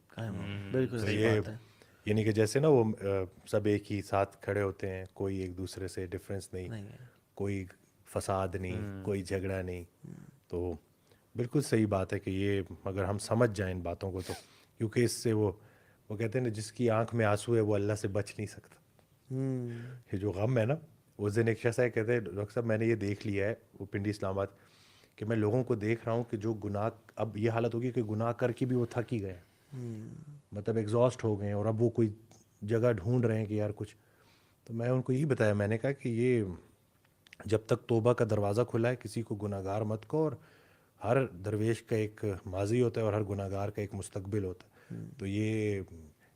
بالکل صحیح بات ہے. یعنی کہ جیسے نا وہ سب ایک ہی ساتھ کھڑے ہوتے ہیں، کوئی ایک دوسرے سے ڈفرینس نہیں، کوئی فساد نہیں، کوئی جھگڑا نہیں. تو بالکل صحیح بات ہے کہ یہ اگر ہم سمجھ جائیں ان باتوں کو تو، کیونکہ اس سے وہ کہتے ہیں نا جس کی آنکھ میں آنسو ہے وہ اللہ سے بچ نہیں سکتا. یہ جو غم ہے نا، اس دن ایک شخص ہے کہتے ہیں ڈاکٹر صاحب میں نے یہ دیکھ لیا ہے، وہ پنڈی اسلام آباد، کہ میں لوگوں کو دیکھ رہا ہوں کہ جو گناہ، اب یہ حالت ہوگی کہ گناہ کر کے بھی وہ تھک ہی گئے، مطلب ایگزاسٹ ہو گئے ہیں، اور اب وہ کوئی جگہ ڈھونڈ رہے ہیں کہ یار کچھ. تو میں ان کو یہی بتایا، میں نے کہا کہ یہ جب تک توبہ کا دروازہ کھلا ہے کسی کو گناہ گار مت کو، اور ہر درویش کا ایک ماضی ہوتا ہے اور ہر گناہ گار کا ایک مستقبل ہوتا ہے. تو یہ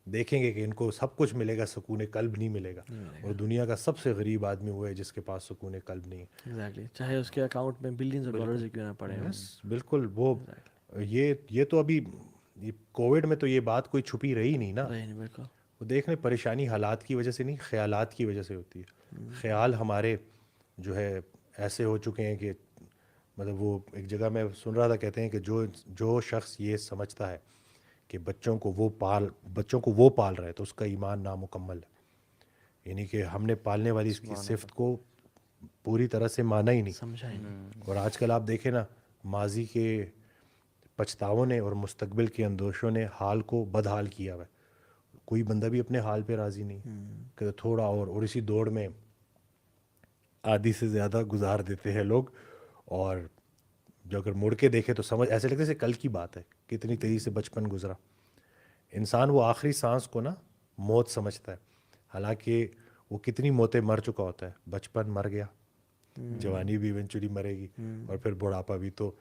دیکھیں گے کہ ان کو سب کچھ ملے گا، سکون قلب نہیں ملے گا. اور دنیا کا سب سے غریب آدمی وہ ہے جس کے پاس سکون قلب نہیں ہے. ایگزیکٹلی، چاہے اس کے اکاؤنٹ میں بلینز آف ڈالرز کیوں نہ پڑے. بالکل. وہ یہ تو ابھی کووڈ میں تو یہ بات کوئی چھپی رہی نہیں نا. بالکل. وہ دیکھ لیں پریشانی حالات کی وجہ سے نہیں، خیالات کی وجہ سے ہوتی ہے. خیال ہمارے جو ہے ایسے ہو چکے ہیں کہ مطلب وہ ایک جگہ میں سن رہا تھا، کہتے ہیں کہ جو شخص یہ سمجھتا ہے کہ بچوں کو وہ پال رہا ہے تو اس کا ایمان نامکمل ہے. یعنی کہ ہم نے پالنے والی اس کی صفت کو پوری طرح سے مانا ہی نہیں، سمجھا ہی نہیں. اور آج کل آپ دیکھیں نا، ماضی کے پچھتاووں نے اور مستقبل کے اندوشوں نے حال کو بدحال کیا ہوا ہے. کوئی بندہ بھی اپنے حال پہ راضی نہیں کہ تھوڑا اور اسی دوڑ میں آدھی سے زیادہ گزار دیتے ہیں لوگ. اور جو اگر مڑ کے دیکھے تو سمجھ ایسے لگتا ہے جیسے کل کی بات ہے، کتنی تیزی سے بچپن گزرا. انسان وہ آخری سانس کو نا موت سمجھتا ہے. حالانکہ وہ کتنی موتیں مر چکا ہوتا ہے, بچپن مر گیا, جوانی بھی ایونچولی مرے گی, اور پھر بڑھاپا بھی. تو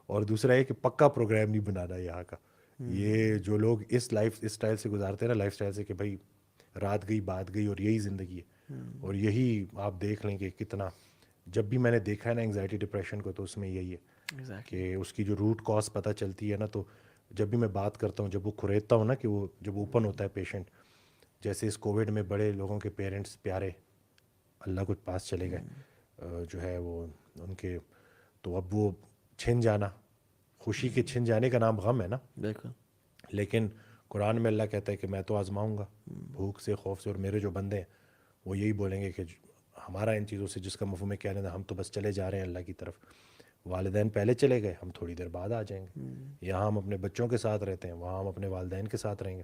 اور دوسرا یہ کہ پکا پروگرام نہیں بنانا یہاں کا. یہ جو لوگ اس لائف اسٹائل سے گزارتے ہیں نا, لائف اسٹائل سے کہ بھائی رات گئی بات گئی اور یہی زندگی ہے, اور یہی آپ دیکھ لیں کہ کتنا, جب بھی میں نے دیکھا ہے نا انگزائٹی ڈپریشن کو, تو اس میں یہی ہے کہ اس کی جو روٹ کاز پتہ چلتی ہے نا, تو جب بھی میں بات کرتا ہوں, جب وہ کھریدتا ہوں نا کہ وہ جب اوپن ہوتا ہے پیشنٹ, جیسے اس کووڈ میں بڑے لوگوں کے پیرنٹس پیارے اللہ کے پاس چلے گئے, جو ہے وہ ان کے, تو اب وہ چھن جانا, خوشی کے چھن جانے کا نام غم ہے نا. بالکل. لیکن قرآن میں اللہ کہتا ہے کہ میں تو آزماؤں گا بھوک سے, خوف سے, اور میرے جو بندے ہیں وہ یہی بولیں گے کہ ہمارا ان چیزوں سے جس کا مفہوم ہے کیا لینا, ہم تو بس چلے جا رہے ہیں اللہ کی طرف. والدین پہلے چلے گئے, ہم تھوڑی دیر بعد آ جائیں گے. یہاں ہم اپنے بچوں کے ساتھ رہتے ہیں, وہاں ہم اپنے والدین کے ساتھ رہیں گے.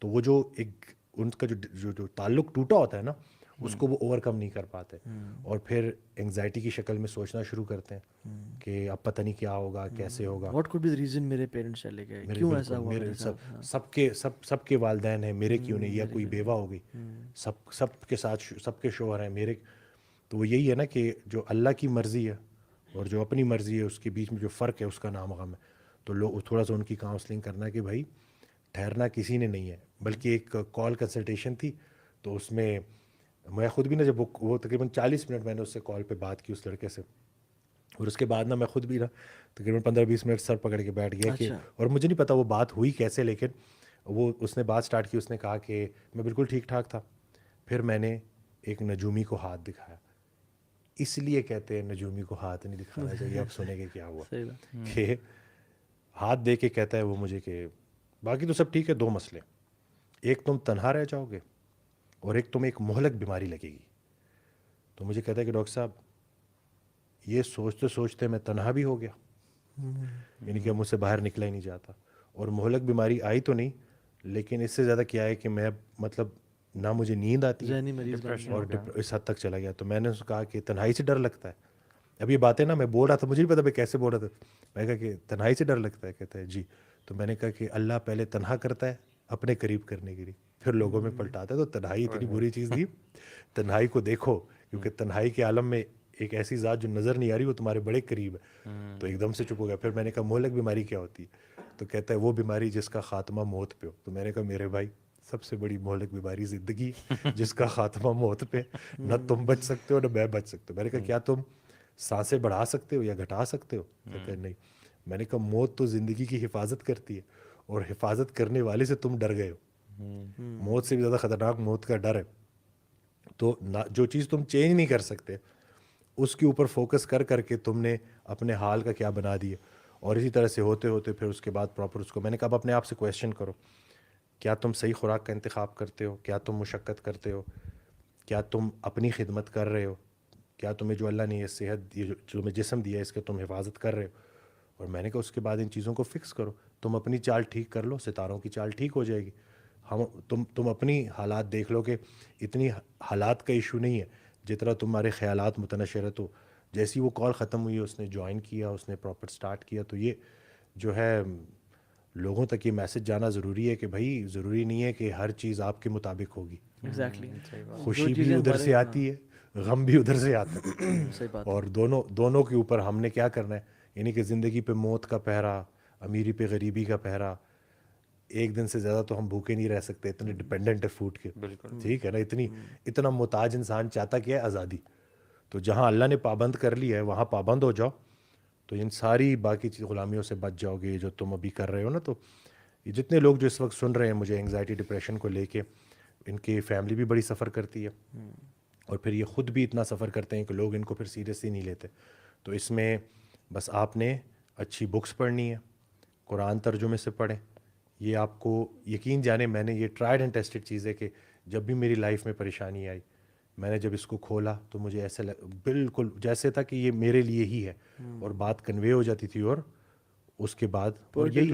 تو وہ جو ایک ان کا جو تعلق ٹوٹا ہوتا ہے نا, اس کو وہ اوور کم نہیں کر پاتے, اور پھر انگزائٹی کی شکل میں سوچنا شروع کرتے ہیں کہ اب پتہ نہیں کیا ہوگا, کیسے ہوگا. What could be the reason میرے پیرنٹس چلے گئے, کیوں ایسا ہوا میرے ساتھ, سب کے والدین ہیں, میرے کیوں نہیں, یا کوئی بیوہ ہو گئی, سب کے ساتھ سب کے شوہر ہیں میرے. تو وہ یہی ہے نا کہ جو اللہ کی مرضی ہے اور جو اپنی مرضی ہے, اس کے بیچ میں جو فرق ہے اس کا نام غم ہے. تو لوگ تھوڑا سا ان کی کاؤنسلنگ کرنا کہ بھائی ٹھہرنا کسی نے نہیں ہے, بلکہ ایک کال کنسلٹیشن تھی. تو اس میں میں خود بھی نا, جب وہ تقریباً 40 منٹ میں نے اس سے کال پہ بات کی اس لڑکے سے, اور اس کے بعد نا میں خود بھی نا تقریباً 15-20 منٹ سر پکڑ کے بیٹھ گیا کہ, اور مجھے نہیں پتا وہ بات ہوئی کیسے, لیکن وہ اس نے بات سٹارٹ کی. اس نے کہا کہ میں بالکل ٹھیک ٹھاک تھا, پھر میں نے ایک نجومی کو ہاتھ دکھایا. اس لیے کہتے ہیں نجومی کو ہاتھ نہیں دکھانا چاہیے. اب سنیں گے کیا ہوا, کہ ہاتھ دے کے کہتا ہے وہ مجھے کہ باقی تو سب ٹھیک ہے, 2 مسئلے, ایک تم تنہا رہ جاؤ گے, اور ایک تمہیں ایک مہلک بیماری لگے گی. تو مجھے کہتا ہے کہ ڈاکٹر صاحب یہ سوچتے سوچتے میں تنہا بھی ہو گیا, یعنی کہ مجھ سے باہر نکلا ہی نہیں جاتا, اور مہلک بیماری آئی تو نہیں, لیکن اس سے زیادہ کیا ہے کہ میں مطلب نہ مجھے نیند آتی ہے, اور اس حد تک چلا گیا. تو میں نے اس کو کہا کہ تنہائی سے ڈر لگتا ہے. اب یہ باتیں نا میں بول رہا تھا, مجھے نہیں پتا میں کیسے بول رہا تھا. میں کہا کہ تنہائی سے ڈر لگتا ہے, کہتا ہے جی. تو میں نے کہا کہ اللہ پہلے تنہا کرتا ہے اپنے قریب کرنے کے لیے, پھر لوگوں میں پلٹاتا ہے. تو تنہائی اتنی بری چیز نہیں, تنہائی کو دیکھو, کیونکہ تنہائی کے عالم میں ایک ایسی ذات جو نظر نہیں آ رہی وہ تمہارے بڑے قریب ہے. تو ایک دم سے چپ ہو گیا. پھر میں نے کہا مہلک بیماری کیا ہوتی ہے؟ تو کہتا ہے وہ بیماری جس کا خاتمہ موت پہ ہو. تو میں نے کہا میرے بھائی سب سے بڑی مہلک بیماری زندگی جس کا خاتمہ موت پہ, نہ تم بچ سکتے ہو نہ میں بچ سکتا ہوں. میں نے کہا کیا تم سانسیں بڑھا سکتے ہو یا گھٹا سکتے ہو؟ کہتا ہے نہیں. میں نے کہا موت تو زندگی کی حفاظت کرتی ہے, اور حفاظت کرنے والے سے تم ڈر گئے ہو. موت سے بھی زیادہ خطرناک موت کا ڈر ہے. تو جو چیز تم چینج نہیں کر سکتے اس کے اوپر فوکس کر کے تم نے اپنے حال کا کیا بنا دیا. اور اسی طرح سے ہوتے ہوتے پھر اس کے بعد پراپر اس کو میں نے کہا اب اپنے آپ سے کویشچن کرو, کیا تم صحیح خوراک کا انتخاب کرتے ہو, کیا تم مشقت کرتے ہو, کیا تم اپنی خدمت کر رہے ہو, کیا تمہیں جو اللہ نے یہ صحت یہ جو تمہیں جسم دیا ہے اس کے تم حفاظت کر رہے ہو. اور میں نے کہا اس کے بعد ان چیزوں کو فکس کرو, تم اپنی چال ٹھیک کر لو, ستاروں کی چال ٹھیک ہو جائے گی. تم اپنی حالات دیکھ لو کہ اتنی حالات کا ایشو نہیں ہے جتنا تمہارے خیالات متنشر ہے. تو جیسی وہ کال ختم ہوئی, اس نے جوائن کیا, اس نے پراپر سٹارٹ کیا. تو یہ جو ہے لوگوں تک یہ میسج جانا ضروری ہے کہ بھائی ضروری نہیں ہے کہ ہر چیز آپ کے مطابق ہوگی. خوشی بھی ادھر سے آتی ہے, غم بھی ادھر سے آتا ہے, اور دونوں کے اوپر ہم نے کیا کرنا ہے, یعنی کہ زندگی پہ موت کا پہرا, امیری پہ غریبی کا پہرا. ایک دن سے زیادہ تو ہم بھوکے نہیں رہ سکتے, اتنے ڈپینڈنٹ ہے فوڈ کے, ٹھیک ہے نا. اتنا محتاج انسان چاہتا کیا ہے, آزادی. تو جہاں اللہ نے پابند کر لیا ہے وہاں پابند ہو جاؤ, تو ان ساری باقی غلامیوں سے بچ جاؤ گے جو تم ابھی کر رہے ہو نا. تو یہ جتنے لوگ جو اس وقت سن رہے ہیں مجھے انگزائٹی ڈپریشن کو لے کے, ان کی فیملی بھی بڑی سفر کرتی ہے, اور پھر یہ خود بھی اتنا سفر کرتے ہیں کہ لوگ ان کو پھر سیریسلی نہیں لیتے. تو اس میں بس آپ نے اچھی بکس پڑھنی ہے, قرآن ترجمے سے پڑھیں. یہ آپ کو یقین جانے میں نے یہ ٹرائیڈ اینڈ ٹیسٹڈ چیز ہے کہ جب بھی میری لائف میں پریشانی آئی, میں نے جب اس کو کھولا تو مجھے ایسا بالکل جیسے تھا کہ یہ میرے لیے ہی ہے, اور بات کنوے ہو جاتی تھی. اور اس کے بعد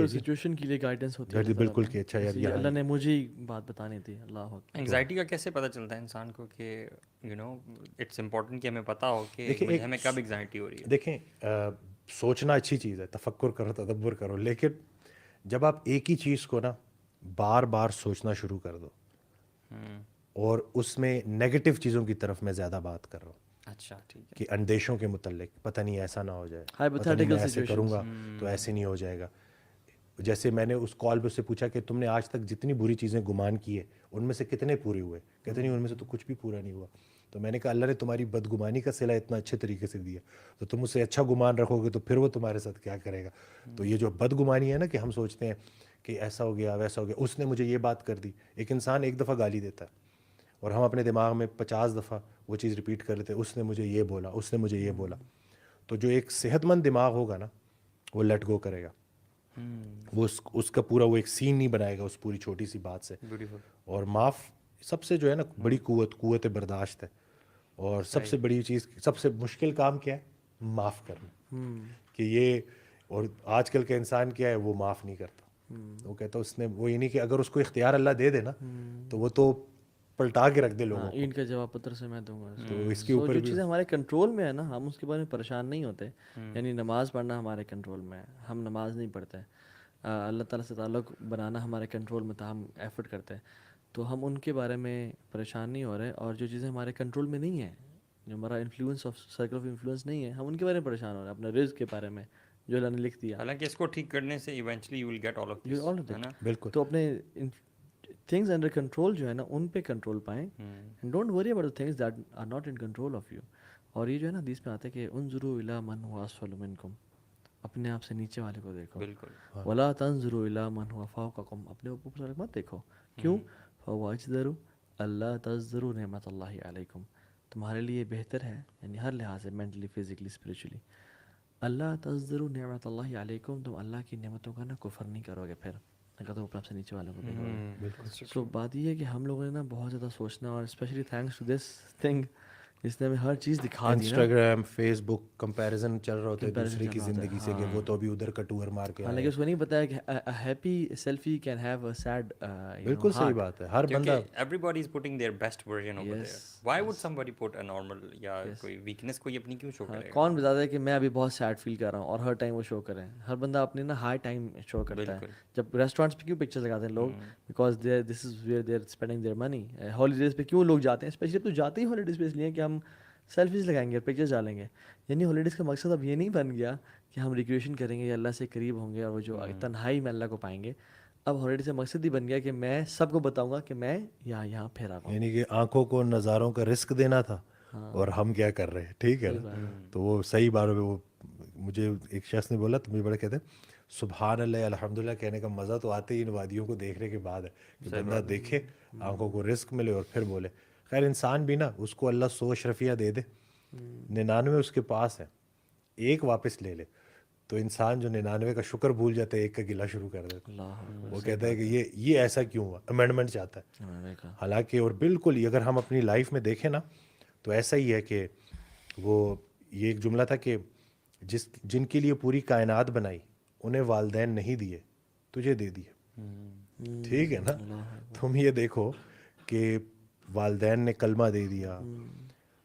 سچویشن کے لیے گائیڈنس ہوتی ہے بالکل کہ اچھا یار اللہ نے مجھے بات بتانی تھی. اللہ انگزائٹی کا کیسے پتہ چلتا ہے انسان کو کہ اٹس امپورٹنٹ کہ ہمیں پتہ ہو کہ ہمیں کب انگزائٹی ہو رہی ہے؟ دیکھیں سوچنا اچھی چیز ہے, تفکر کرو, تدبر کرو, لیکن جب آپ ایک ہی چیز کو نا بار بار سوچنا شروع کر دو اور اس میں نیگیٹو چیزوں کی طرف میں زیادہ بات کر رہا ہوں اچھا ٹھیک ہے. کہ اندیشوں کے متعلق پتہ نہیں ایسا نہ ہو جائے, پتہ نہیں Hypothetical میں ایسے کروں گا situations. تو ایسے نہیں ہو جائے گا. جیسے میں نے اس کال پہ اس سے پوچھا کہ تم نے آج تک جتنی بری چیزیں گمان کی ہے ان میں سے کتنے پورے ہوئے, کہتے نہیں ان میں سے تو کچھ بھی پورا نہیں ہوا. تو میں نے کہا اللہ نے تمہاری بدگمانی کا صلہ اتنا اچھے طریقے سے دیا, تو تم اس سے اچھا گمان رکھو گے تو پھر وہ تمہارے ساتھ کیا کرے گا. تو یہ جو بدگمانی ہے نا کہ ہم سوچتے ہیں کہ ایسا ہو گیا ویسا ہو گیا, اس نے مجھے یہ بات کر دی. ایک انسان ایک دفعہ گالی دیتا ہے اور ہم اپنے دماغ میں 50 دفعہ وہ چیز ریپیٹ کر لیتے ہیں, اس نے مجھے یہ بولا, اس نے مجھے یہ بولا. تو جو ایک صحت مند دماغ ہوگا نا وہ لیٹ گو کرے گا, وہ اس کا پورا وہ ایک سین نہیں بنائے گا اس پوری چھوٹی سی بات سے. اور معاف سب سے جو ہے نا بڑی قوت برداشت ہے, اور سب سے بڑی چیز, سب سے مشکل کام کیا ہے, معاف کرنا. کہ یہ, اور آج کل کا انسان کیا ہے, وہ معاف نہیں کرتا. وہ کہتا اس نے وہ یہ نہیں کہ اگر اس کو اختیار اللہ دے دے نا تو وہ تو پلٹا کے رکھ دے لوگوں کو. اینٹ کا جواب پتر سے میں دوں گا. تو اس کے اوپر جو چیزیں ہمارے کنٹرول میں ہے نا, ہم اس کے بارے میں پریشان نہیں ہوتے. یعنی نماز پڑھنا ہمارے کنٹرول میں ہے, ہم نماز نہیں پڑھتے. اللہ تعالیٰ سے تعلق بنانا ہمارے کنٹرول میں تھا, ہم ایفرٹ کرتے ہیں, تو ہم ان کے بارے میں پریشان نہیں ہو رہے. اور جو چیزیں ہمارے کنٹرول میں نہیں ہیں, جو ہمارا influence of circle of influence نہیں ہے, ہم ان کے بارے میں پریشان ہو رہے ہیں. اپنے رزق کے بارے میں جو اللہ نے لکھ دیا, حالانکہ اس کو ٹھیک کرنے سے eventually you will get all of this, ہے نا. بالکل. تو اپنے تھنگز انڈر کنٹرول جو ہے نا ان پہ کنٹرول پائیں. Don't worry about things that are not in control of you. اور یہ جو ہے نا حدیث میں آتا ہے کہ انظروا الی من هو اسفل منکم, اپنے آپ سے نیچے والے کو دیکھو. بالکل. ولا تنظروا الی من هو فوقکم, اپنے اوپر سے مت دیکھو. کیوں؟ فهو اجدر اللہ تزدروا نعمت اللہ علیکم, تمہارے لیے بہتر ہے, یعنی ہر لحاظ سے, مینٹلی, فزیکلی, اسپریچولی. اللہ تزدروا نعمت اللہ علیکم, تم اللہ کی نعمتوں کا نا کفر نہیں کرو گے پھر, اگر تم اوپر سے نیچے والوں کو دیکھو گے. سو بات یہ ہے کہ ہم لوگوں نے نا بہت زیادہ سوچنا, اور specially thanks to this thing جس نے ہمیں ہر چیز دکھا دی. انسٹاگرام, فیس بک, کمپیریزن چل رہا ہوتا ہے دوسرے کی زندگی سے کہ وہ تو ابھی ادھر کا ٹور مار کے, حالانکہ اس کو نہیں پتا ہے کہ happy selfie can have a sad. بالکل صحیح بات ہے. ہر بندہ, everybody is putting their best version over there. Why would somebody put a normal یا کوئی ویکنس کوئی اپنی کیوں شو کرے گا؟ کون بتاتا ہے کہ میں ابھی بہت سیڈ فیل کر رہا ہوں, اور ہر ٹائم وہ شو کریں. ہر بندہ اپنی نا ہائی ٹائم شو کرتا ہے. جب ریسٹورینٹس پہ کیوں پکچر لگاتے ہیں لوگ, because this is where they are spending their money. Holidays پہ کیوں لوگ جاتے ہیں, اسپیشلی تو جاتے ہی ہالیڈیز پہ اس لیے کہ ہم سیلفیز لگائیں گے, پکچرز ڈالیں گے. یعنی ہالیڈیز کا مقصد اب یہ نہیں بن گیا کہ ہم ریکریشن کریں گے یا اللہ سے قریب ہوں گے اور وہ جو تنہائی میں اللہ کو پائیں گے. اب ہالیڈیز کا مقصد ہی بن گیا کہ میں سب کو بتاؤں گا کہ میں یہاں پھیرا ہوں. یعنی کہ آنکھوں کو نظاروں کا رزق دینا تھا, اور ہم کیا کر رہے ہیں. ٹھیک ہے نا, تو وہ صحیح بات ہے. وہ مجھے ایک شخص نے بولا, تو مجھے بڑا کہتے ہیں سبحان اللہ الحمدللہ کہنے کا مزہ تو آتے ہی ان وادیوں کو دیکھنے کے بعد ہے, کہ بندہ دیکھے, آنکھوں کو رزق ملے اور پھر بولے. خیر انسان بھی نا, اس کو اللہ 100 اشرفیہ دے دے, 99 اس کے پاس ہے, ایک واپس لے لے, تو انسان جو 99 کا شکر بھول جاتا ہے, ایک کا گلہ شروع کر دیتا ہے. وہ کہتا ہے کہ یہ ایسا کیوں ہوا, امینڈمنٹ چاہتا ہے. حالانکہ اور بالکل ہی اگر ہم اپنی لائف میں دیکھیں نا تو ایسا ہی ہے کہ وہ یہ ایک جملہ تھا کہ جن کے لیے پوری کائنات بنائی انہیں والدین نہیں دیے, تجھے دے دیے. ٹھیک ہے نا, تم یہ دیکھو کہ والدین نے کلمہ دے دیا,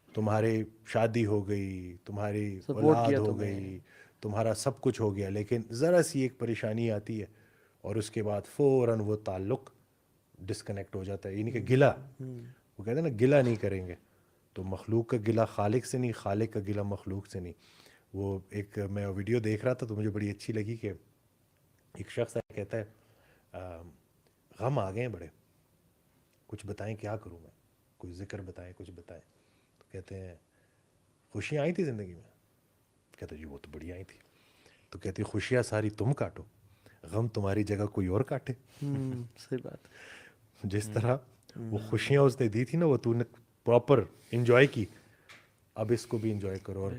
تمہاری شادی ہو گئی, تمہاری اولاد ہو گئی, تمہارا سب کچھ ہو گیا, لیکن ذرا سی ایک پریشانی آتی ہے اور اس کے بعد فوراً وہ تعلق ڈسکنیکٹ ہو جاتا ہے. یعنی کہ گلہ, وہ کہتے ہیں نا گلہ نہیں کریں گے. تو مخلوق کا گلہ خالق سے نہیں, خالق کا گلہ مخلوق سے نہیں. وہ ایک میں ویڈیو دیکھ رہا تھا تو مجھے بڑی اچھی لگی کہ ایک شخص کہتا ہے غم آ گئے ہیں بڑے, کچھ بتائیں کیا کروں میں, کوئی ذکر بتائیں, کچھ بتائیں. تو کہتے ہیں خوشیاں آئی تھی زندگی میں. کہتا جی وہ تو بڑی آئی تھی. تو کہتی خوشیاں ساری تم کاٹو, غم تمہاری جگہ کوئی اور کاٹے. صحیح بات. جس طرح وہ خوشیاں اس نے دی تھی نا, وہ تو نے پراپر انجوائے کی, اب اس کو بھی انجوائے کرو. اور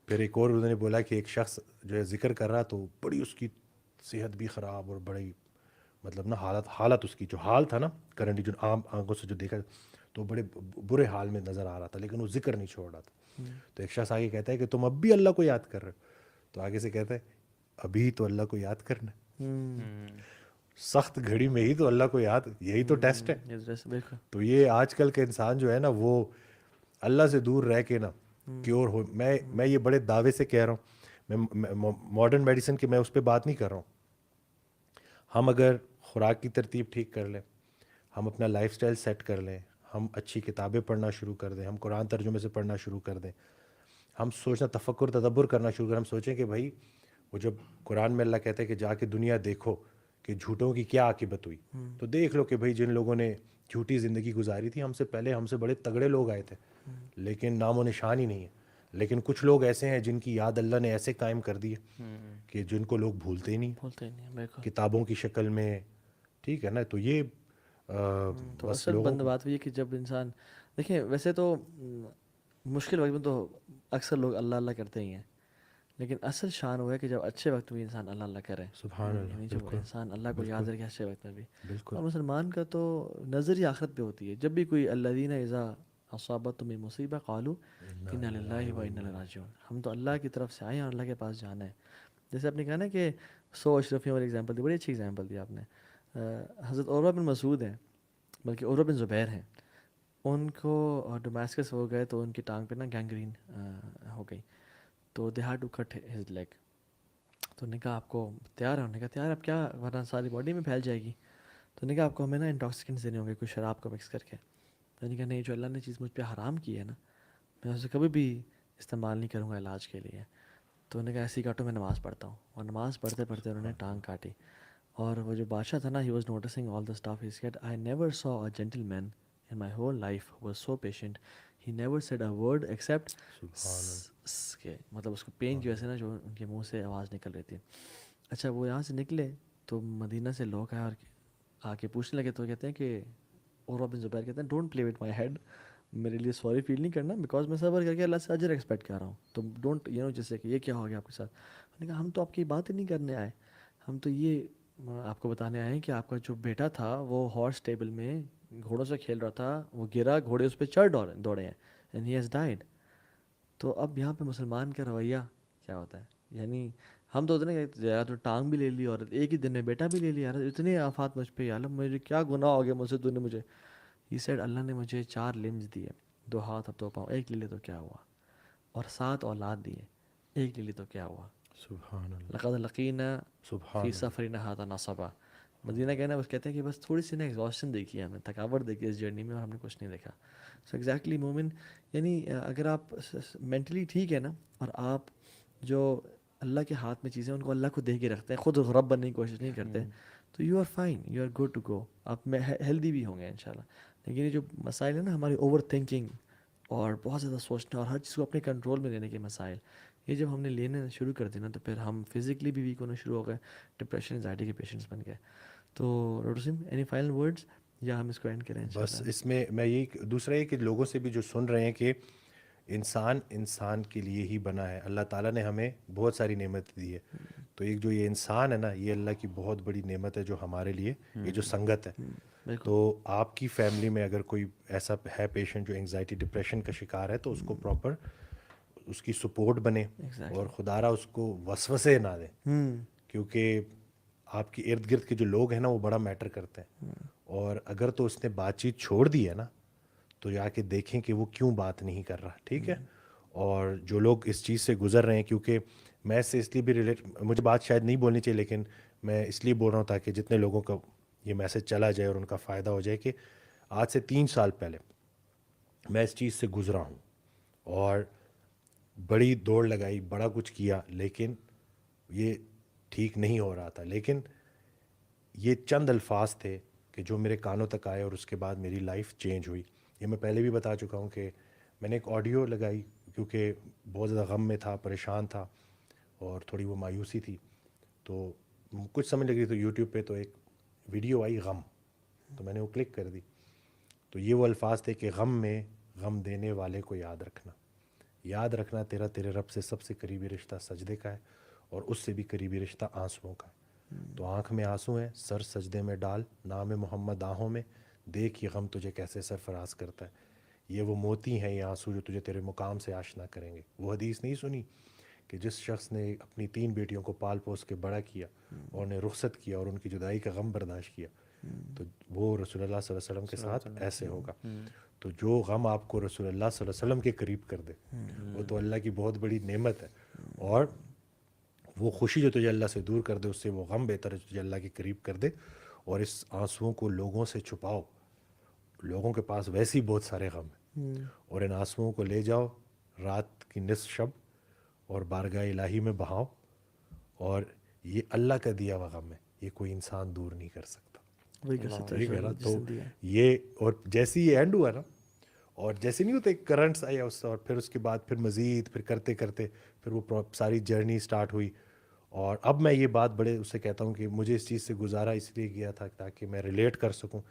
پھر ایک اور انہوں نے بولا کہ ایک شخص جو ہے ذکر کر رہا, تو بڑی اس کی صحت بھی خراب اور بڑی مطلب نا حالت اس کی جو حال تھا نا کرنٹلی جو عام آنکھوں سے جو دیکھا تو بڑے برے حال میں نظر آ رہا تھا, لیکن وہ ذکر نہیں چھوڑ رہا تھا. تو ایک شخص آگے کہتا ہے کہ تم اب بھی اللہ کو یاد کر رہے ہو. تو آگے سے کہتا ہے ابھی تو اللہ کو یاد کرنا ہے, سخت گھڑی میں ہی تو اللہ کو یاد, یہی تو ٹیسٹ ہے. تو یہ آج کل کا انسان جو ہے نا وہ اللہ سے دور رہ کے نا کیور ہو. میں یہ بڑے دعوے سے کہہ رہا ہوں, میں ماڈرن میڈیسن کی میں اس پہ بات نہیں کر رہا ہوں. ہم اگر خوراک کی ترتیب ٹھیک کر لیں, ہم اپنا لائف سٹائل سیٹ کر لیں, ہم اچھی کتابیں پڑھنا شروع کر دیں, ہم قرآن ترجمے سے پڑھنا شروع کر دیں, ہم سوچنا تفکر تدبر کرنا شروع کریں, ہم سوچیں کہ بھائی وہ جب قرآن میں اللہ کہتا ہے کہ جا کے دنیا دیکھو کہ جھوٹوں کی کیا عاقبت ہوئی, تو دیکھ لو کہ بھائی جن لوگوں نے جھوٹی زندگی گزاری تھی ہم سے پہلے ہم سے بڑے تگڑے لوگ آئے تھے لیکن نام و نشان ہی نہیں ہے. لیکن کچھ لوگ ایسے ہیں جن کی یاد اللہ نے ایسے قائم کر دی ہے کہ جن کو لوگ بھولتے ہی نہیں کتابوں کی شکل میں, ٹھیک ہے نا. تو یہ تو بس اصل لوگوں بند بات ہوئی ہے کہ جب انسان دیکھیں, ویسے تو مشکل وقت میں تو اکثر لوگ اللہ اللہ کرتے ہی ہیں, لیکن اصل شان وہ ہے کہ جب اچھے وقت میں انسان اللہ اللہ کرے, سبحان اللہ, یعنی جب انسان اللہ کو یاد رکھے اچھے وقت میں بھی. بالکل اور مسلمان کا تو نظر ہی آخرت پہ ہوتی ہے. جب بھی کوئی الذین اذا اصابتہم مصیبہ قالوا انا للہ و انا الیہ راجعون, ہم تو اللہ کی طرف سے آئے ہیں اور اللہ کے پاس جانا ہے. جیسے آپ نے کہا نا کہ 100 اشرفیوں والی ایگزامپل دی, بڑی اچھی ایگزامپل دی آپ نے. حضرت عروہ بن مسعود ہیں, بلکہ عروہ بن زبیر ہیں, ان کو ڈومیسکس ہو گئے تو ان کی ٹانگ پہ نا گینگرین ہو گئی, تو they had to cut his leg. تو نے کہا آپ کو تیار ہے, انہوں نے کہا تیار, اب کیا ورنہ ساری باڈی میں پھیل جائے گی. تو نے کہا آپ کو ہمیں نا انٹاکسیکنٹس دینے ہوں گے, کوئی شراب کو مکس کر کے. تو نے کہا نہیں, جو اللہ نے چیز مجھ پہ حرام کی ہے نا میں اسے کبھی بھی استعمال نہیں کروں گا علاج کے لیے. تو انہوں نے کہا ایسی کاٹو, میں نماز پڑھتا ہوں. اور نماز پڑھتے پڑھتے انہوں نے ٹانگ کاٹی. اور وہ جو بادشاہ تھا نا, he was noticing all the staff, he said I never saw a gentleman in my whole life was so patient, he never said a word except کے, مطلب اس کو پین کی وجہ سے نا جو ان کے منہ سے آواز نکل رہی تھی. اچھا وہ یہاں سے نکلے تو مدینہ سے لوگ آئے اور آ کے پوچھنے لگے, تو کہتے ہیں کہ عروہ بن زبیر کہتے ہیں don't play with my head, میرے لیے سوری فیل نہیں کرنا, بیکاز میں صبر کر کے اللہ سے اجر ایکسپیکٹ کر رہا ہوں. تو ڈونٹ جیسے کہ یہ کیا ہو گیا آپ کے ساتھ. میں نے کہا ہم تو آپ کی باتیں نہیں کرنے آئے, ہم تو یہ آپ کو بتانے آئے ہیں کہ آپ کا جو بیٹا تھا وہ ہارس ٹیبل میں گھوڑوں سے کھیل رہا تھا, وہ گرا, گھوڑے اس پہ چڑھ دوڑے ہیں, اینڈ ہی ہیز ڈائڈ. تو اب یہاں پہ مسلمان کا رویہ کیا ہوتا ہے, یعنی ہم تو اتنے یا تو ٹانگ بھی لے لی اور ایک ہی دن میں بیٹا بھی لے لیا, اتنے آفات مجھ پہ, یا اللہ مجھے کیا گناہ ہو گیا مجھ سے, تو نے مجھے یہ سیڈ اللہ نے مجھے 4 لمز دیے, 2 ہاتھ اور 2 پاؤں, ایک لے لے تو کیا ہوا, اور 7 اولاد دیے, ایک لے لی تو کیا ہوا. سبحان اللہ, لقد لقینا سبحان فی سفرنا ھذا نصبا. مدینہ کہنا بس کہتے ہیں کہ بس تھوڑی سی نا ایگزاسشن دیکھی ہے ہمیں, تھکاوٹ دیکھی اس جرنی میں, اور ہم نے کچھ نہیں دیکھا. سو ایگزیکٹلی مومن, یعنی اگر آپ مینٹلی ٹھیک ہے نا, اور آپ جو اللہ کے ہاتھ میں چیزیں ان کو اللہ کو دے کے رکھتے ہیں, خود رب بننے کی کوشش نہیں کرتے, تو you are fine, you are good to go, آپ میں ہیلدی بھی ہوں گے انشاءاللہ. لیکن یہ جو مسائل ہیں نا ہماری اوور تھنکنگ اور بہت زیادہ سوچنا اور ہر چیز کو اپنے کنٹرول میں لینے کے مسائل, یہ جب ہم نے لینے شروع کر دینا تو پھر ہم فزیکلی بھی ویک ہونا شروع ہو گئے, ڈپریشن انزائٹی کے پیشنٹس بن گئے. تو doctor same any final words, یا ہم اس کو اینڈ کریں بس انشاءاللہ. اس میں یہی دوسرا یہ کہ لوگوں سے بھی جو سن رہے ہیں کہ انسان کے لیے ہی بنا ہے. اللہ تعالیٰ نے ہمیں بہت ساری نعمت دی ہے, تو ایک جو یہ انسان ہے نا, یہ اللہ کی بہت بڑی نعمت ہے جو ہمارے لیے, یہ جو سنگت ہے. تو آپ کی فیملی میں اگر کوئی ایسا ہے پیشنٹ جو انگزائٹی ڈپریشن کا شکار ہے, تو اس کو پراپر اس کی سپورٹ بنے, اور خدا را اس کو وسوسے نہ دیں, کیونکہ آپ کے ارد گرد کے جو لوگ ہیں نا وہ بڑا میٹر کرتے ہیں. اور اگر تو اس نے بات چیت چھوڑ دی ہے نا, تو جا کے دیکھیں کہ وہ کیوں بات نہیں کر رہا, ٹھیک ہے. اور جو لوگ اس چیز سے گزر رہے ہیں, کیونکہ میں اس سے اس لیے بھی مجھے بات شاید نہیں بولنی چاہیے, لیکن میں اس لیے بول رہا ہوں تاکہ جتنے لوگوں کا یہ میسج چلا جائے اور ان کا فائدہ ہو جائے, کہ آج سے 3 سال پہلے میں اس چیز سے گزرا ہوں, اور بڑی دوڑ لگائی, بڑا کچھ کیا, لیکن یہ ٹھیک نہیں ہو رہا تھا. لیکن یہ چند الفاظ تھے کہ جو میرے کانوں تک آئے, اور اس کے بعد میری لائف چینج ہوئی. یہ میں پہلے بھی بتا چکا ہوں کہ میں نے ایک آڈیو لگائی, کیونکہ بہت زیادہ غم میں تھا, پریشان تھا, اور تھوڑی وہ مایوسی تھی. تو کچھ سمجھ لگ رہی تو یوٹیوب پہ تو ایک ویڈیو آئی غم, تو میں نے وہ کلک کر دی. تو یہ وہ الفاظ تھے کہ غم میں غم دینے والے کو یاد رکھنا تیرا تیرے رب سے سب سے قریبی رشتہ سجدے کا ہے, اور اس سے بھی قریبی رشتہ آنسوؤں کا ہے. تو آنکھ میں آنسو ہیں, سر سجدے میں ڈال, نام محمد آہوں میں, دیکھ یہ غم تجھے کیسے سرفراز کرتا ہے. یہ وہ موتی ہیں یہ آنسو جو تجھے تیرے مقام سے آشنا کریں گے. وہ حدیث نہیں سنی کہ جس شخص نے اپنی 3 بیٹیوں کو پال پوس کے بڑا کیا, اور انہیں رخصت کیا, اور ان کی جدائی کا غم برداشت کیا, تو وہ رسول اللہ صلی اللہ علیہ وسلم کے ساتھ ایسے ہوگا. تو جو غم آپ کو رسول اللہ صلی اللہ علیہ وسلم کے قریب کر دے, وہ تو اللہ کی بہت بڑی نعمت ہے. اور وہ خوشی جو تجھے اللہ سے دور کر دے, اس سے وہ غم بہتر ہے جو تجھے اللہ کے قریب کر دے. اور اس آنسوؤں کو لوگوں سے چھپاؤ, لوگوں کے پاس ویسے ہی بہت سارے غم ہیں, اور ان آنسوؤں کو لے جاؤ رات کی نصف شب اور بارگاہ الہی میں بہاؤ, اور یہ اللہ کا دیا ہوا غم ہے, یہ کوئی انسان دور نہیں کر سکتا. وہی کر سکتا ٹھیک ہے نا. ہے تو یہ, اور جیسے یہ اینڈ ہوا نا, اور جیسے نہیں ہوتے کرنٹس آیا اس سے, اور پھر اس کے بعد پھر مزید پھر کرتے کرتے پھر وہ ساری جرنی سٹارٹ ہوئی. اور اب میں یہ بات بڑے اسے کہتا ہوں کہ مجھے اس چیز سے گزارا اس لیے کیا تھا تاکہ میں ریلیٹ کر سکوں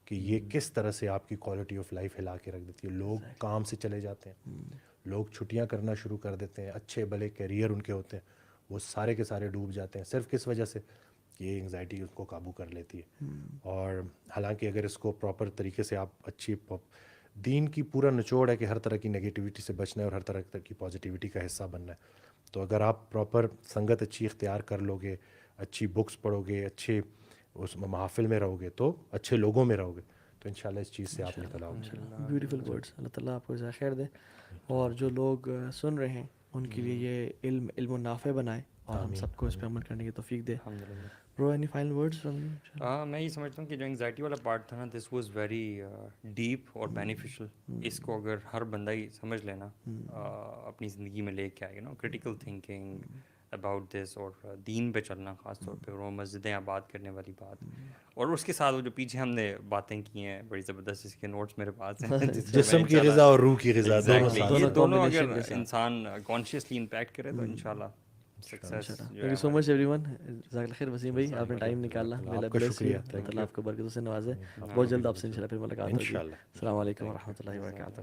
کہ یہ کس طرح سے آپ کی کوالٹی آف لائف ہلا کے رکھ دیتی ہے. لوگ کام سے چلے جاتے ہیں, لوگ چھٹیاں کرنا شروع کر دیتے ہیں, اچھے بھلے کیریئر ان کے ہوتے ہیں, وہ سارے کے سارے ڈوب جاتے ہیں صرف کس وجہ سے کہ یہ انگزائٹی اس کو قابو کر لیتی ہے. اور حالانکہ اگر اس کو پراپر طریقے سے آپ اچھی دین کی پورا نچوڑ ہے کہ ہر طرح کی نگیٹیوٹی سے بچنا ہے اور ہر طرح کی پازیٹیوٹی کا حصہ بننا ہے. تو اگر آپ پراپر سنگت اچھی اختیار کر لو گے, اچھی بکس پڑھو گے, اچھے اس محافل میں رہو گے, تو اچھے لوگوں میں رہو گے, تو انشاءاللہ اس چیز سے آپ نکل آؤ گے. Beautiful words. اللہ تعالیٰ آپ کو جزائے خیر دے, اور جو لوگ سن رہے ہیں ان کے لیے یہ علم و نافع بنائے, اور ہم سب کو اس پہ عمل کرنے کی توفیق دے. برو any final words from you? میں یہ سمجھتا ہوں کہ جو انگزائٹی والا پارٹ تھا نا, دس واز ویری ڈیپ اور بینیفیشل. اس کو اگر ہر بندہ ہی سمجھ لینا, اپنی زندگی میں لے کے آئے, کریٹیکل تھنکنگ اباؤٹ دس, اور دین پہ چلنا خاص طور پہ, وہ مسجدیں آباد کرنے والی بات, اور اس کے ساتھ وہ جو پیچھے ہم نے باتیں کی ہیں بڑی زبردست, اس کے نوٹس میرے پاس ہیں, جسم کی غذا اور روح کی غذا یہ دونوں اگر انسان کانشیسلی امپیکٹ کرے تو انشاءاللہ success. Thank you so much every one. جزاک اللہ خیر وسیم بھائی, آپ نے ٹائم نکالا, میرا بلیس یو, اللہ تعالیٰ آپ کو برکتوں سے نوازے. بہت جلد آپ سے انشاءاللہ پھر ملاقات ہوگی. السلام علیکم ورحمۃ اللہ وبرکاتہ.